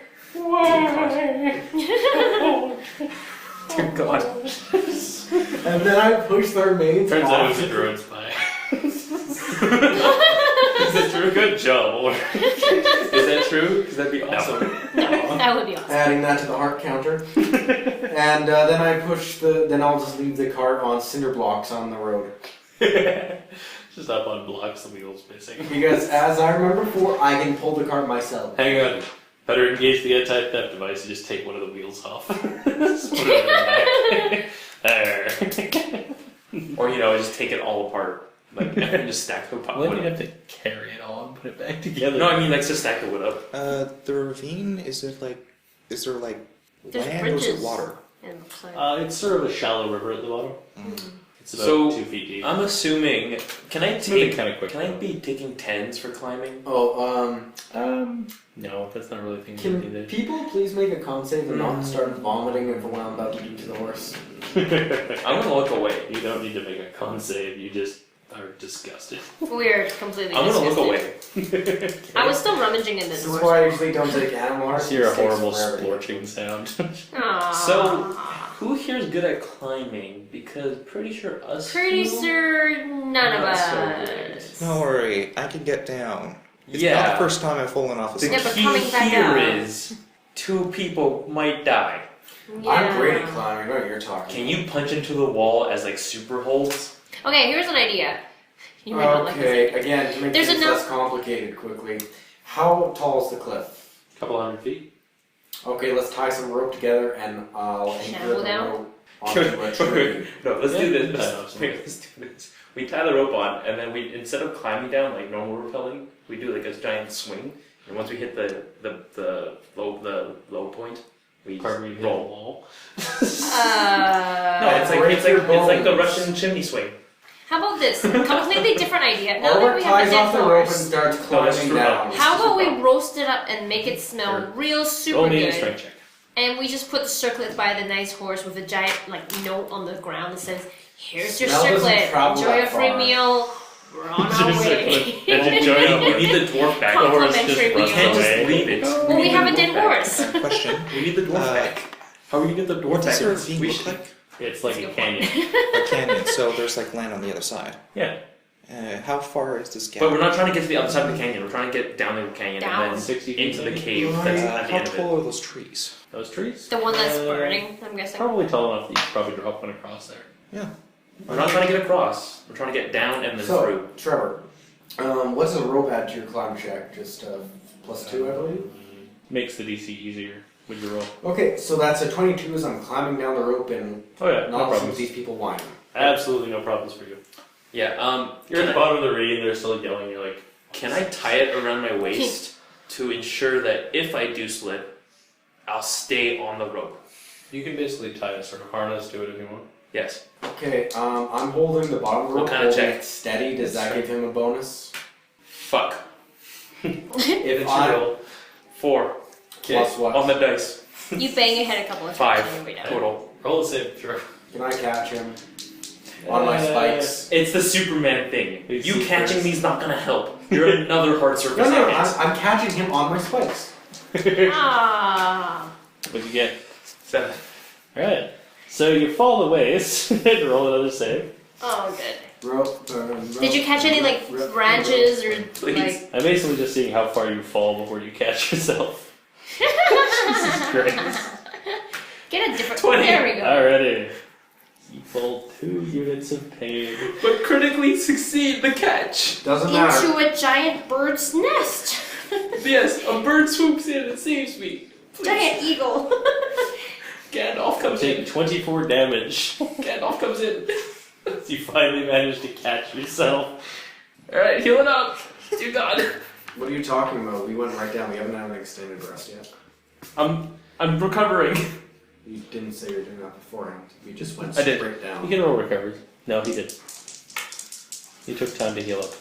Dear God. And then I push the remains Turns out it off. was a druid spy. Is that true? Good job, Ulric. Is that true? Because that'd be awesome. No, that would be awesome. Adding that to the heart counter. And then I push then I'll just leave the cart on cinder blocks on the road. Just up on blocks, the wheels missing. Because as I remember before, I can pull the cart myself. Hang on. Better engage the anti-theft device. You just take one of the wheels off. Just put it in the back. There. Or, just take it all apart. Like, and just stack the Why do wood you up. have to carry it all and put it back together? No, I mean, like, just stack the wood up. The ravine, is there There's land or is it bridges. water? And so- It's sort of a shallow river at the bottom. Mm. It's about So, 2 feet deep. I'm assuming. Can I It's moving take? kind of quick. Can I be taking 10s for climbing? Oh, No, that's not really a thing you can need people please make a con save and not start vomiting for what I'm about to do to the horse? to. I'm gonna look away. You don't need to make a con save. You just are disgusted. Weird, completely. I'm gonna look disgusted. away. I was still rummaging in This this. is why I usually don't take animal hearts. Hear a It takes horrible forever to get splorching sound. Aww. So, who here is good at climbing? Because pretty sure us. Pretty two- sure none of Not so us. Don't worry, I can get down. It's Yeah. not the first time I've fallen off a The Yeah, but key coming back here up. is 2 people might die. Yeah. I'm great at climbing. I know what you're talking. Can you punch into the wall as like super holds? Okay, here's an idea. You might not like this Okay, idea. again, to make There's things enough- less complicated quickly. How tall is the cliff? Couple hundred feet. Okay, let's tie some rope together and I'll anchor Shamble the down? rope onto a tree. No, let's Yeah, do we this. can tie it Let's, off wait, let's do this. We tie the rope on, and then we instead of climbing down like normal rappelling, we do like a giant swing. And once we hit the low point, we Part where you hit the roll. wall. No, Uh, it's like the Russian chimney swing. how about this? Completely different idea. Now that Ulric we have a ties dead off the rope and horse, starts No, that's climbing true. down. how about we roast it up and make it smell real super Roll me a good? strength check. And we just put the circlet by the nice horse with a giant note on the ground that says, "Here's your Smell doesn't circlet. travel Enjoy that a free far." meal. We're on our Your way." circlet. And you join up. We need the dwarf back. The horse just Complimentary runs We can't just away. leave it. Well, we need have the a dead dwarf back. horse. Question. We need the dwarf back. How are we gonna get the dwarf What back? does a ravine We look should- like? It's like a Let's go canyon. A canyon, so there's like land on the other side. Yeah. How far is this gap? But we're not trying to get to the other side of the canyon. We're trying to get down the canyon Down. and then 60 feet into the maybe? cave that's at the how end of it. tall are those trees? Those trees? The one that's Uh, burning, I'm guessing. Probably tall enough that you could probably drop one across there. Yeah. We're not trying to get across. We're trying to get down and then So, through. Trevor, what does a rope add to your climb check? Just +2, I believe? Makes the DC easier with your roll. Okay, so that's a 22 as I'm climbing down the rope and Oh yeah, no not listening to problems. these people whining. Absolutely no problems for you. Yeah. You're at the bottom of the ravine, they're still yelling, you're like, Can I tie it around my waist to ensure that if I do slip, I'll stay on the rope? you can basically tie a sort of harness to it if you want. Yes. Okay, I'm holding the bottom of the What rope, kind of holding check? it steady. Does that give him a bonus? Fuck. If It's I your roll. 4 plus what? on the dice. You bang your head a couple of times on your way 5 down. total. Roll a save, sure. Can I catch him on my spikes? It's the Superman thing. It's You super- catching me's not gonna help. You're another hard No, surface. no, hit. I'm catching him on my spikes. Ah. What'd you get? 7. Alright. So you fall the ways and roll another save. Oh, good. Rope. Did you catch any branches or Please. I'm basically just seeing how far you fall before you catch yourself. Jesus Christ. Get a different 20. There we go. Alrighty. You fall 2 units of pain. But critically succeed the catch. Doesn't matter. Into a giant bird's nest. Yes, a bird swoops in and saves me. Please. Giant eagle. Gandalf comes in. Take 24 damage. Gandalf comes in. You finally managed to catch yourself. Alright, heal it up. Dear God. What are you talking about? We went right down. We haven't had an extended rest yet. I'm recovering. You didn't say you were doing that beforehand. You just went I did. straight You down. can roll recovery. No, he did. He took time to heal up.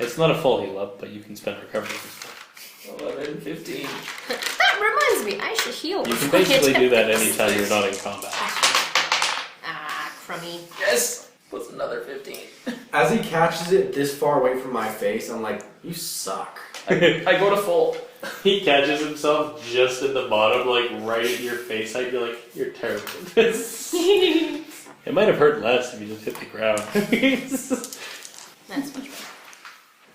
It's not a full heal up, but you can spend recovery. 11, 15. That reminds me, I should heal. You can before I basically get do that this. anytime you're not in combat. crummy. Yes! Plus another 15. As he catches it this far away from my face, I'm like, you suck. I go to full. He catches himself just in the bottom, like right at your face. I'd be like, you're terrible at this. It might have hurt less if you just hit the ground. That's much better.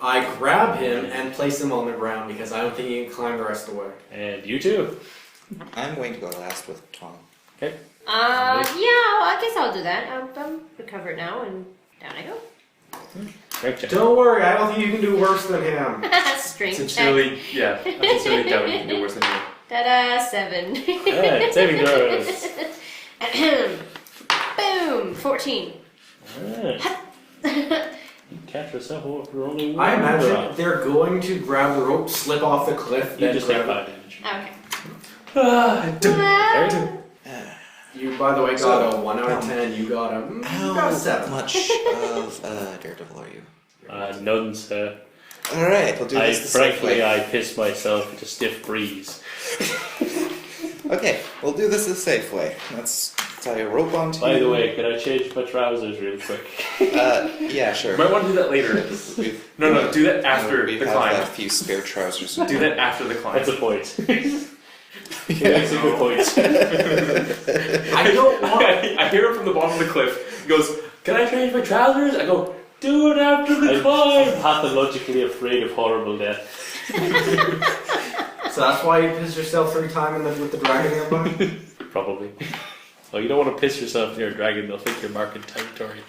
I grab him and place him on the ground because I don't think he can climb the rest of the way. And you too. I'm going to go last with Tom. Okay. Yeah, I guess I'll do that. I'm recovered now, and down I go. Great check. Don't worry, I don't think you can do worse than him. Strength check. Sincerely, yeah. I'm sincerely doubting you can do worse than me. Ta-da, 7. Alright, saving throws. Boom, 14. Alright. You catch yourself for only one I imagine drop. they're going to grab the rope, slip off the cliff, You then just take grab 5 damage. Okay. Very You, by the way, got a 1 out of 10. You got a, you got a 7. How much of Daredevil are you? none, sir. Alright, we'll do this the safe Frankly, way. I piss myself into stiff breeze. Okay, we'll do this the safe way. Let's tie a rope onto By you. the way, could I change my trousers real quick? Yeah, sure. You might want to do that later. We've- No, do that after we the have climb. a few spare trousers. Do that after the climb. That's a point. That's a good point. I don't want. I hear him from the bottom of the cliff. He goes, "Can I change my trousers?" I go, "Do it after the climb." I'm pathologically afraid of horrible death. So that's why you piss yourself 3 times with the dragon nearby? Probably. Oh, you don't want to piss yourself near a dragon, they'll think you're marking territory.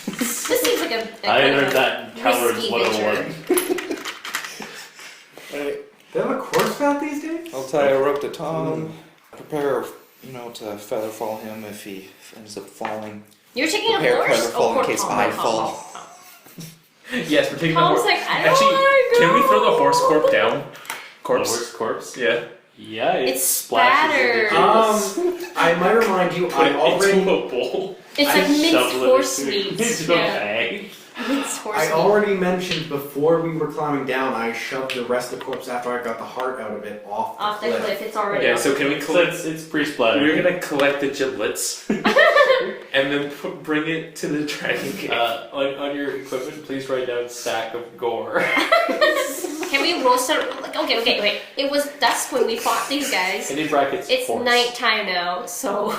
This seems like a I kind of learned that in Cowards risky 101. Right. They have a course path these days? I'll tie a rope to Tom. Prepare, to feather fall him if he ends up falling. You're taking a Prepare horse? feather fall in poor case Tom, I Tom, fall. Tom, Tom. Yes, we're taking Tom's the horse. like, I don't Actually, wanna go. can we throw the horse corpse down? Horse corpse? Yeah. Yeah, it It's splashes spattered. into I might remind you, I already. Into a bowl. It's I like minced shovel it horse into- meat. into a Yeah, bag. minced horse I meat. already mentioned before we were climbing down, I shoved the rest of the corpse after I got the heart out of it off Off the the cliff. cliff, it's already Yeah, off so the can we cliff. So collect? it's pre-splatter. We're gonna collect the giblets and then bring it to the dragon cave. On your equipment, please write down sack of gore. Can we roast it? Like, okay, wait. It was dusk when we fought these guys. And in brackets, It's horse. nighttime now, so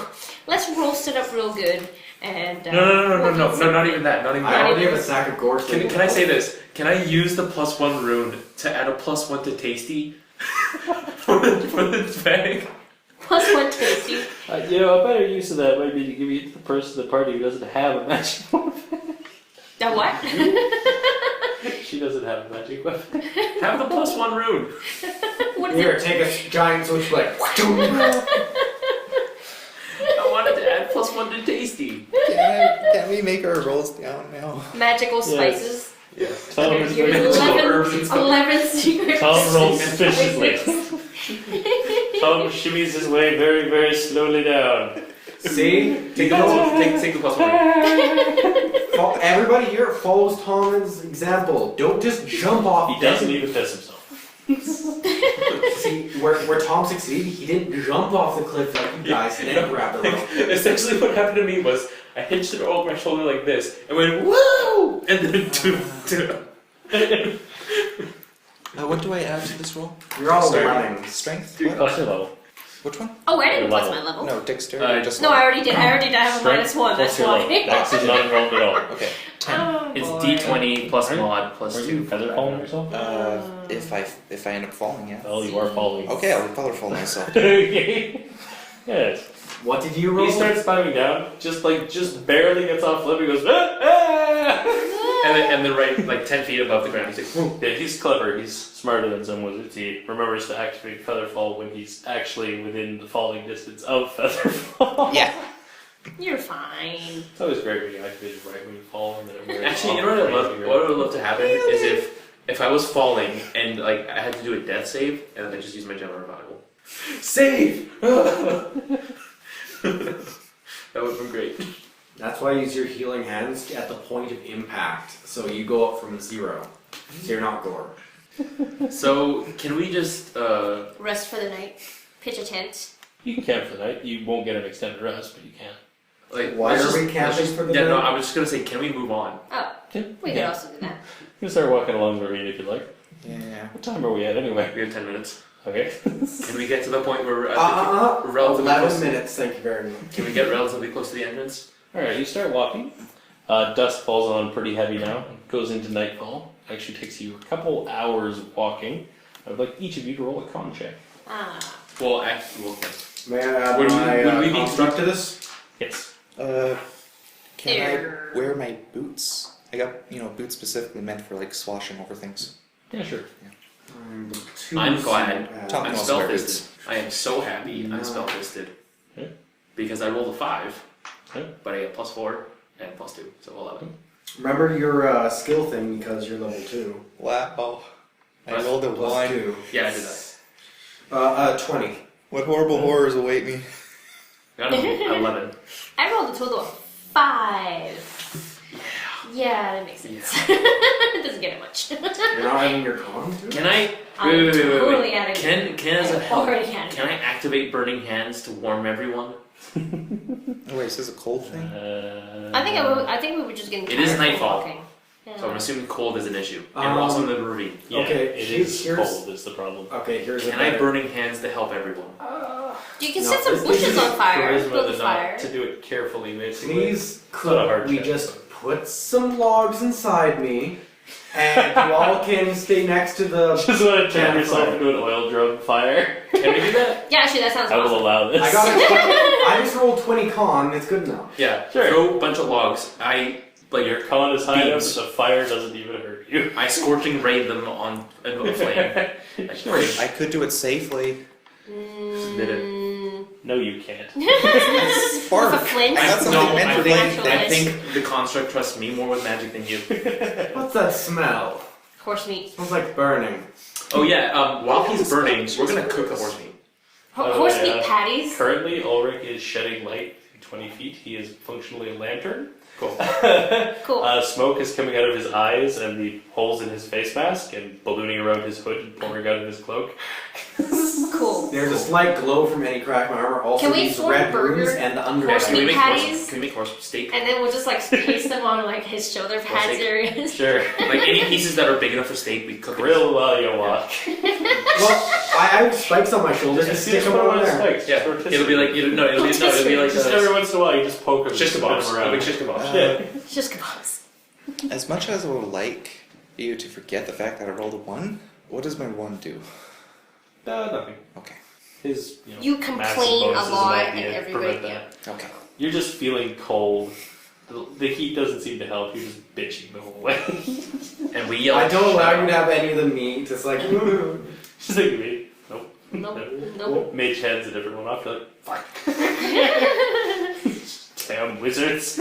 let's roast it up real good. And No, not even that. Not even I that. already have a sack of gore. Can I say this? Can I use the +1 rune to add a +1 to tasty for the bag? +1 tasty. A better use of that might be to give it to the person in the party who doesn't have a magic weapon. The what? She doesn't have a magic weapon. Have the +1 rune. What is Here, it? take a giant switchblade. I wanted to add +1 to tasty. Can we make our rolls down now? Magical spices. Yeah. Tom, Here's your Magical herbs and stuff. 11 secrets. Tom rolls suspiciously. Tom shimmies his way very, very slowly down. See? Take the +1. Everybody here follows Tom's example. Don't just jump off. He doesn't even piss himself. See, where Tom succeeded, he didn't jump off the cliff like you guys and then grab the rope. Essentially, what happened to me was I hitched it over my shoulder like this and went woo, and then What do I add to this roll? You're all Sorry. lemmings. Strength? Dude, What? Plus your level. Which one? Oh, I didn't Your plus level. my level. No, dexterity. Just No, I already did. I already did. I have a Strength -1. plus That's your level. why. Dex is not enrolled at all. Okay. 10. Oh, It's boy. D20 plus Aren't- mod plus Are 2. you feather falling yourself? If I end up falling, yeah. Oh, you are falling. Okay, I'll feather fall myself. Okay. Yes. What did you roll? He starts climbing down, just barely gets off flip. He goes, And then right like 10 feet above the ground, he's like, Yeah, he's clever. He's smarter than some wizards. He remembers to activate Featherfall when he's actually within the falling distance of Featherfall. Yeah. You're fine. It's always great when you activate it right when you fall. And then it wears actually, off you know what right what I would love to happen is if I was falling and like I had to do a death save and then I just use my general revival. Save! That would have been great. That's why you use your healing hands at the point of impact. So you go up from 0. So you're not gore. So can we just Rest for the night. Pitch a tent. You can camp for the night. You won't get an extended rest, but you can. Like, Why let's are just- we let's camping just- for the Yeah, no, night? I was just gonna say, can we move on? Oh, we could Yeah. also do that. You can start walking along the ravine if you'd like. Yeah. What time are we at anyway? We have 10 minutes. Okay. Can we get to the point where we're relatively 11 close? minutes, thank you very much. Can we get relatively close to the entrance? Alright, you start walking. Dusk falls on pretty heavy now. Goes into nightfall. Actually takes you a couple hours of walking. I would like each of you to roll a con check. Well, actually, May I add Would we- my would we be construct to this? Yes. Can Err. I wear my boots? I got, boots specifically meant for like swashing over things. Yeah, sure. I'm glad. Top I'm most spell wear fisted. boots. I am so happy I'm spell fisted. Yeah. Because I rolled a 5, Yeah. but I get +4 and +2, so 11. Remember your skill thing because you're level 2. Wow. I Plus- rolled a Plus 1. 2. Yeah, I did that. 20. What horrible horrors await me? Got an 11. I rolled a total of 5. Yeah, that makes sense. It doesn't get it much. You're not having your con too? Can I? I'm Wait. totally adding it. Can as a I help? already had it. Can I activate burning hands to warm everyone? Oh wait, is this a cold thing? I think we were just getting It tired is of nightfall. walking. Yeah. So I'm assuming cold is an issue, and we're also in the ravine. Yeah, Okay, it is here's- cold is the problem. Okay, here's Can a I better. burning hands to help everyone? You can No, set some this bushes is on fire. Charisma Build a to fire. not to do it carefully, basically. Please, not a hard could we check. just put some logs inside me, and you all can stay next to the. Just want to turn Yeah, yourself fire. into an oil drum fire. Can we do that? Yeah, actually, that sounds I will awesome. allow this. I got I just rolled 20 con. It's good enough. Yeah. Sure. Throw a bunch of logs. Your con is high enough Beams. that the fire doesn't even hurt you. I scorching ray them on a flame. Like, Sure. I could do it safely. Submit it. No, you can't. Spark. With a flint? I got something No, meant I for think, flame. I think the construct trusts me more with magic than you. What's that smell? Horse meat. Smells like burning. Oh yeah. While he's burning, we're gonna cook the horse meat. Horse yeah. meat patties. Currently, Ulric is shedding light 20 feet. He is functionally a lantern. Cool. Cool. Smoke is coming out of his eyes and the holes in his face mask and ballooning around his hood and pouring out of his cloak. Cool. There's a slight glow from any crack in my armor. Also, Can we these form red burger? runes and the Horse underground. Can we meat make patties? Can we make horse steak? And then we'll just like paste them on like his shoulder pads steak. areas. Sure. Like any pieces that are big enough for steak, we cook it. Grill while you walk. Well, I have spikes on my shoulders. Just stick them on there. Spikes. Yeah. Just rotisserie. It'll be like it'll be like Just every once in a while you just poke them. shish spin 'em kebabs. around. Like shish kebabs. Yeah. It's just kebabs. As much as I would like you to forget the fact that I rolled a 1, what does my 1 do? Nothing. Okay. His, You massive complain a bonuses and lot idea and prevent everybody. that. Okay. You're just feeling cold. The heat doesn't seem to help. You're just bitching the whole way. And we yell. I don't allow you to have any of the meat. It's like, Just like me. Nope. Nope. Nope. Mage hand's a different one off. You're like, fuck. Damn wizards.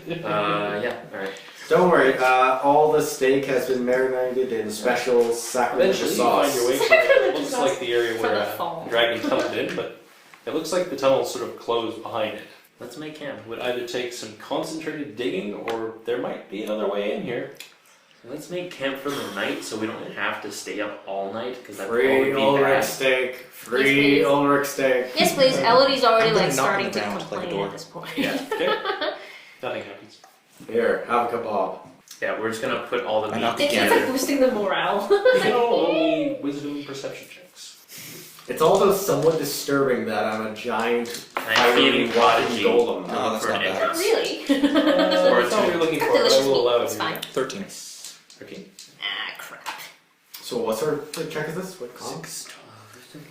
Yeah. All right. don't worry. All the steak has been marinated in special sacrificial Eventually, you sauce. find your way to what looks like the area For where the fall. the dragon tunneled in, but it looks like the tunnel sort of closed behind it. Let's make camp. It would either take some concentrated digging, or there might be another way in here. Let's make camp for the night, so we don't have to stay up all night because that would Free probably be Ulric bad. steak. Yes, Free please. Ulric steak. Yes, please. Elodie's already I'm gonna like knock on starting the to ground like a complain door. at this point. Yeah. Okay. Nothing happens. Here, have a kebab. Yeah, we're just gonna put all the I meat knocked It's again. like boosting the morale. You can all roll me wisdom perception checks. It's also somewhat disturbing that I'm a giant I'm feeling walking prodigy. golem. Oh, that's for not an bad. Not entrance. really. Or That's all you're looking Got for, but I delicious will meat. allow It's it. fine. 13. Okay. Ah, crap. So what's our check is this? What con?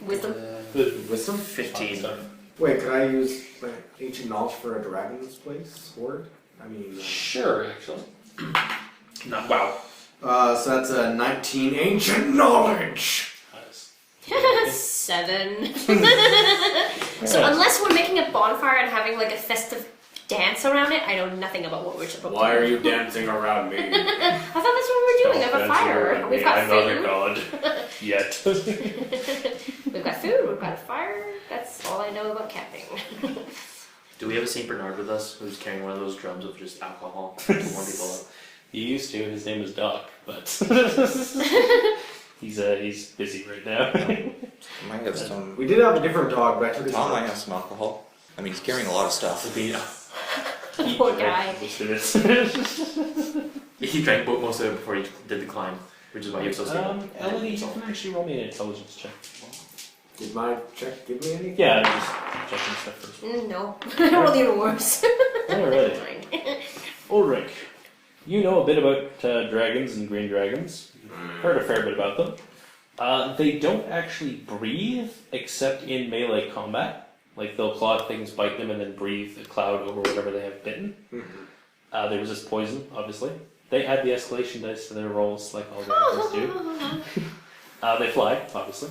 Wisdom. Wisdom? 15. Wait, could I use my ancient knowledge for a dragon's place? Sword? I mean... Sure, actually. Not wow. so that's a 19 ancient knowledge! Nice. 7. So unless we're making a bonfire and having like a festive dance around it, I know nothing about what we're supposed to do. Why are you dancing around me? I thought that's what we were doing. I have a fire. We've got I'm not a food. god. Yet. We've got food. We've got a fire. That's all I know about camping. Do we have a Saint Bernard with us who's carrying one of those drums of just alcohol to warm people up? He used to. His name is Doc, but he's busy right now. I might have some. We did have a different dog, but I took his Tom might have some alcohol. I mean, he's carrying a lot of stuff. Sabina. Poor guy. He drank most of it before he did the climb, which is why he was so stable. Elodie, you can actually roll me an intelligence check. Did my check give me anything? Yeah, just checking stuff first. No, I rolled even worse. Alright. Fine. Ulric, you know a bit about dragons and green dragons. You've heard a fair bit about them. They don't actually breathe except in melee combat. Like they'll claw at things, bite them, and then breathe a cloud over whatever they have bitten. They resist poison, obviously. They add the escalation dice to their rolls like all dragons do. They fly, obviously.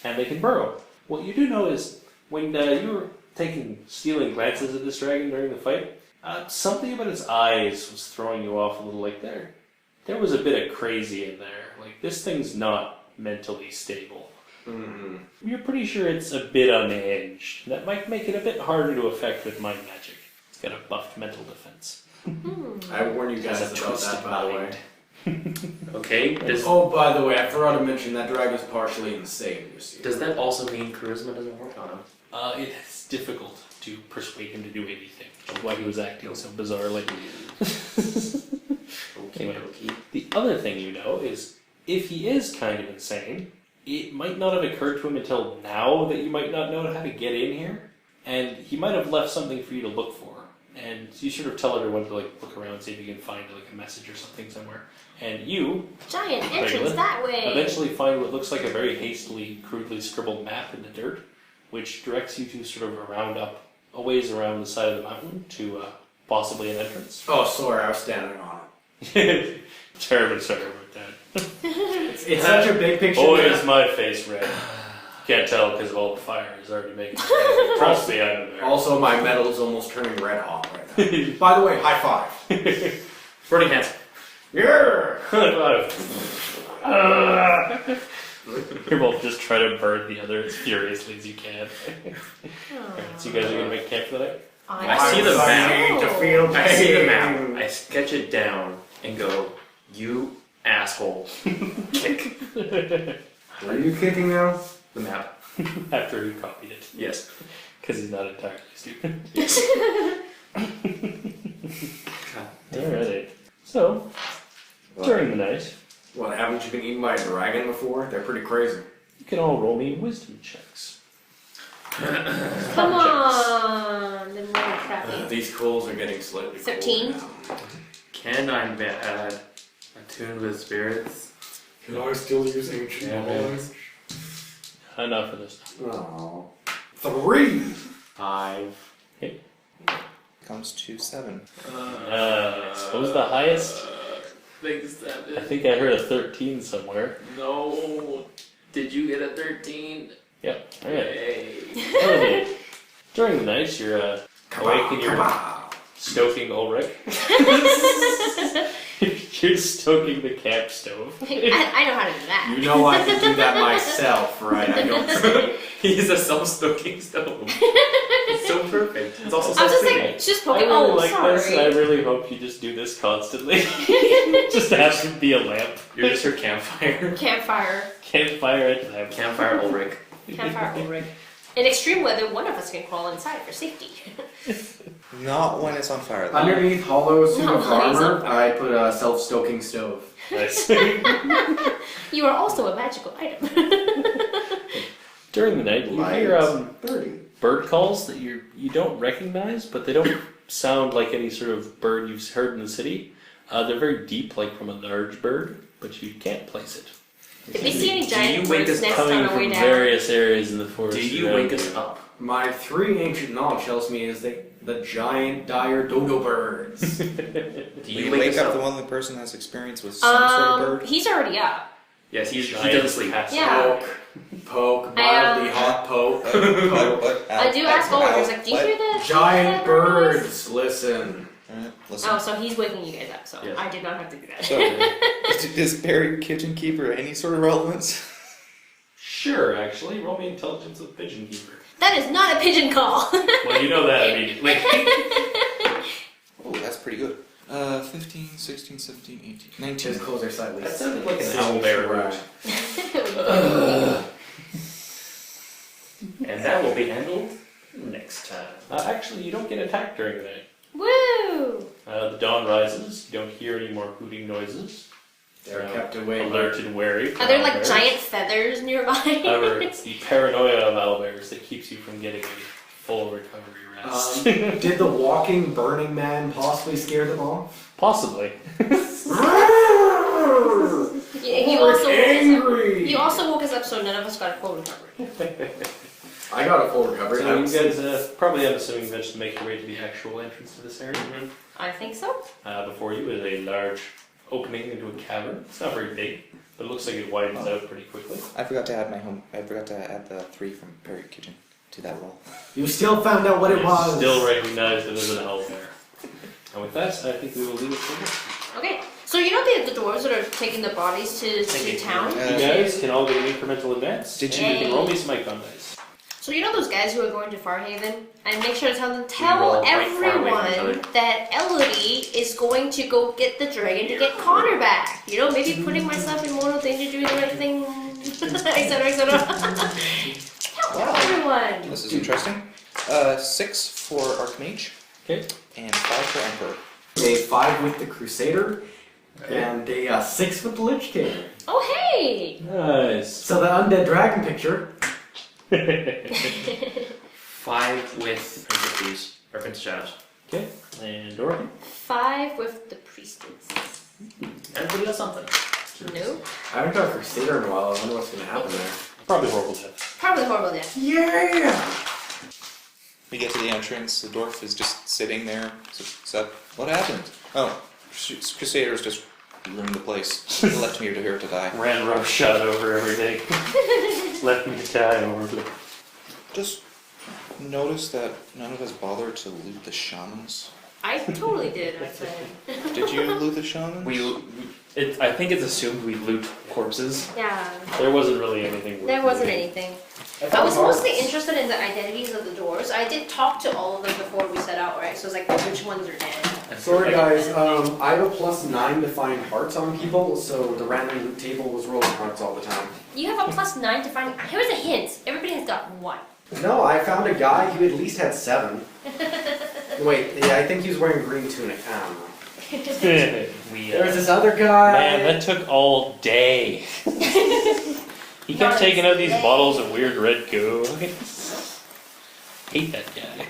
And they can burrow. What you do know is, when you were taking stealing glances at this dragon during the fight, something about its eyes was throwing you off a little. Like there was a bit of crazy in there. Like this thing's not mentally stable. You're pretty sure it's a bit unhinged. That might make it a bit harder to affect with mind magic. It's got a buffed mental defense. I warned you guys Has a about twisted that, by the way. mind. Okay, Oh, by the way, I forgot to mention that dragon's partially insane, you see. does that also mean charisma doesn't work on him? It's difficult to persuade him to do anything. That's why he was acting so bizarrely. Anyway, the other thing you know is, if he is kind of insane, it might not have occurred to him until now that you might not know how to get in here, and he might have left something for you to look for. And you sort of tell everyone to look around and see if you can find a message or something somewhere. And you Giant entrance Regular. that way. eventually find what looks like a very hastily, crudely scribbled map in the dirt, which directs you to sort of a ways around the side of the mountain to possibly an entrance. Oh, sorry, I was standing on it. Terribly sorry about that. It's such a big picture. Boy, is my face red. Can't tell because of all the fire is already making it. Trust me, I'm there. Also, my metal is almost turning red hot right now. By the way, high five. Burning hands. Yeah. You're both just trying to burn the other as furiously as you can. Alright, so you guys are going to make camp for the night? I see the map. To feel I see the pain. map. I sketch it down and go, you asshole. Kick What are you kicking now? the map. After he copied it. Yes. Because he's not entirely stupid. God. Alright. So, during the night, What, haven't you been eaten by a dragon before? They're pretty crazy. you can all roll me wisdom checks. Come on. Then roll crappy. These coals are getting slightly 13. cold now. Can I add attuned with spirits? Can I still use ancient Yeah, knowledge? Enough of this. Oh. 3! 5. Comes to 7. What was the highest? I think I heard a 13 somewhere. No. Did you get a 13? Yep. Alright. Yay. Okay. During the night, you're awake and you're stoking Ulric. You're stoking the camp stove. I know how to do that. You know I can do that myself, right? I don't say. He's a self-stoking stove. It's so perfect. It's also I'm just self-soothing. like, just I poking. really Oh, like this, and I sorry. really hope you just do this constantly. Just have him be a lamp. You're just her campfire. Campfire. Campfire at lamp. Campfire Ulric. Campfire Ulric. In extreme weather, one of us can crawl inside for safety. Not when it's on fire, though. Underneath hollow suit No, of please, armor, I'm I put a self-stoking stove. Nice. You are also a magical item. During the night, you hear 30. bird calls that you don't recognize, but they don't sound like any sort of bird you've heard in the city. They're very deep, like from a large bird, but you can't place it. If we see any Do giant you wake birds us nest on Coming our way from down, various areas in the forest. Do you around wake us you. up? My 3 ancient knowledge tells me is the giant dire dodo birds. Do Will you you wake wake us up up? the one the person has experience with some sort of bird? he's already up. Yes, he Giant doesn't sleep. Yeah. Poke, I, mildly hot poke. I do ask Ulrich, I was like, do you hear the Giant that bird noise? birds, listen. Alright, listen. Oh, so he's waking you guys up, so Yes. I did not have to do that. So, is Barry Kitchen Keeper any sort of relevance? Sure, actually. Roll me intelligence with Pigeon Keeper. That is not a pigeon call. Well, you know that immediately. Oh, that's pretty good. 15, 16, 17, 18, 19. His clothes are slightly. That sounded like an singed owlbear right. And that will be handled next time. Actually, you don't get attacked during the night. Woo! Woo! The dawn rises. You don't hear any more hooting noises. They're kept away. Alert and wary. Are there like owlbears. giant feathers nearby? However, it's the paranoia of owlbears that keeps you from getting a full recovery rest. Did the walking burning man possibly scare them off? Possibly. He also angry. He also woke us up, so none of us got a full recovery. I got a full recovery. So you guys probably, I'm assuming, managed to make your way to the actual entrance to this area. I think so. Before you is a large opening into a cavern. It's not very big, but it looks like it widens out pretty quickly. I forgot to add I forgot to add the 3 from Perry Kitchen to that roll. You still found out what it You was. still recognize that there's an elf there. And with that, I think we will leave it for Okay. So you know the dwarves that are taking the bodies to town? you. You guys can all get an incremental advance. Did and you- You can roll me some icon dice. So you know those guys who are going to Farhaven? And make sure to roll tell quite far away from each everyone other. that Elodie is going to go get the dragon to get Connor back. You know, maybe putting myself in mortal danger, doing the right thing, etc., etc. Tell everyone. This is interesting. 6 for Archmage. Okay. And 5 for Emperor. A 5 with the Crusader, and a 6 with the Lich King. Oh hey! Nice. So the undead dragon picture. 5 with Prince of Thieves, or Prince of Shadows. Okay. And Dorothy. 5 with the priestess. Everybody got something. No. I haven't got a Crusader in a while. I wonder what's going to happen there. Probably horrible death. Probably horrible death. Yeah! We get to the entrance, the dwarf is just sitting there. So what happened? Oh, Crusaders just ruined the place. Left me to here to die. Ran roughshod over everything. Left me to die horribly. Just notice that none of us bothered to loot the shamans. I totally did, I said. Did you loot the shamans? I think it's assumed we loot corpses. Yeah. There wasn't really anything worth There wasn't looting. anything. I was mostly interested in the identities of the dwarves. I did talk to all of them before we set out, right? So it's like which ones are dead. Sorry guys, I have a +9 to find hearts on people, so the random loot table was rolling hearts all the time. You have a +9 to find. Here's a hint. Everybody has got 1. No, I found a guy who at least had 7. Wait, yeah, I think he was wearing green tunic. I don't know. We, There's this other guy. Man, that took all day. He kept taking out these bottles of weird red goo. Hate that guy.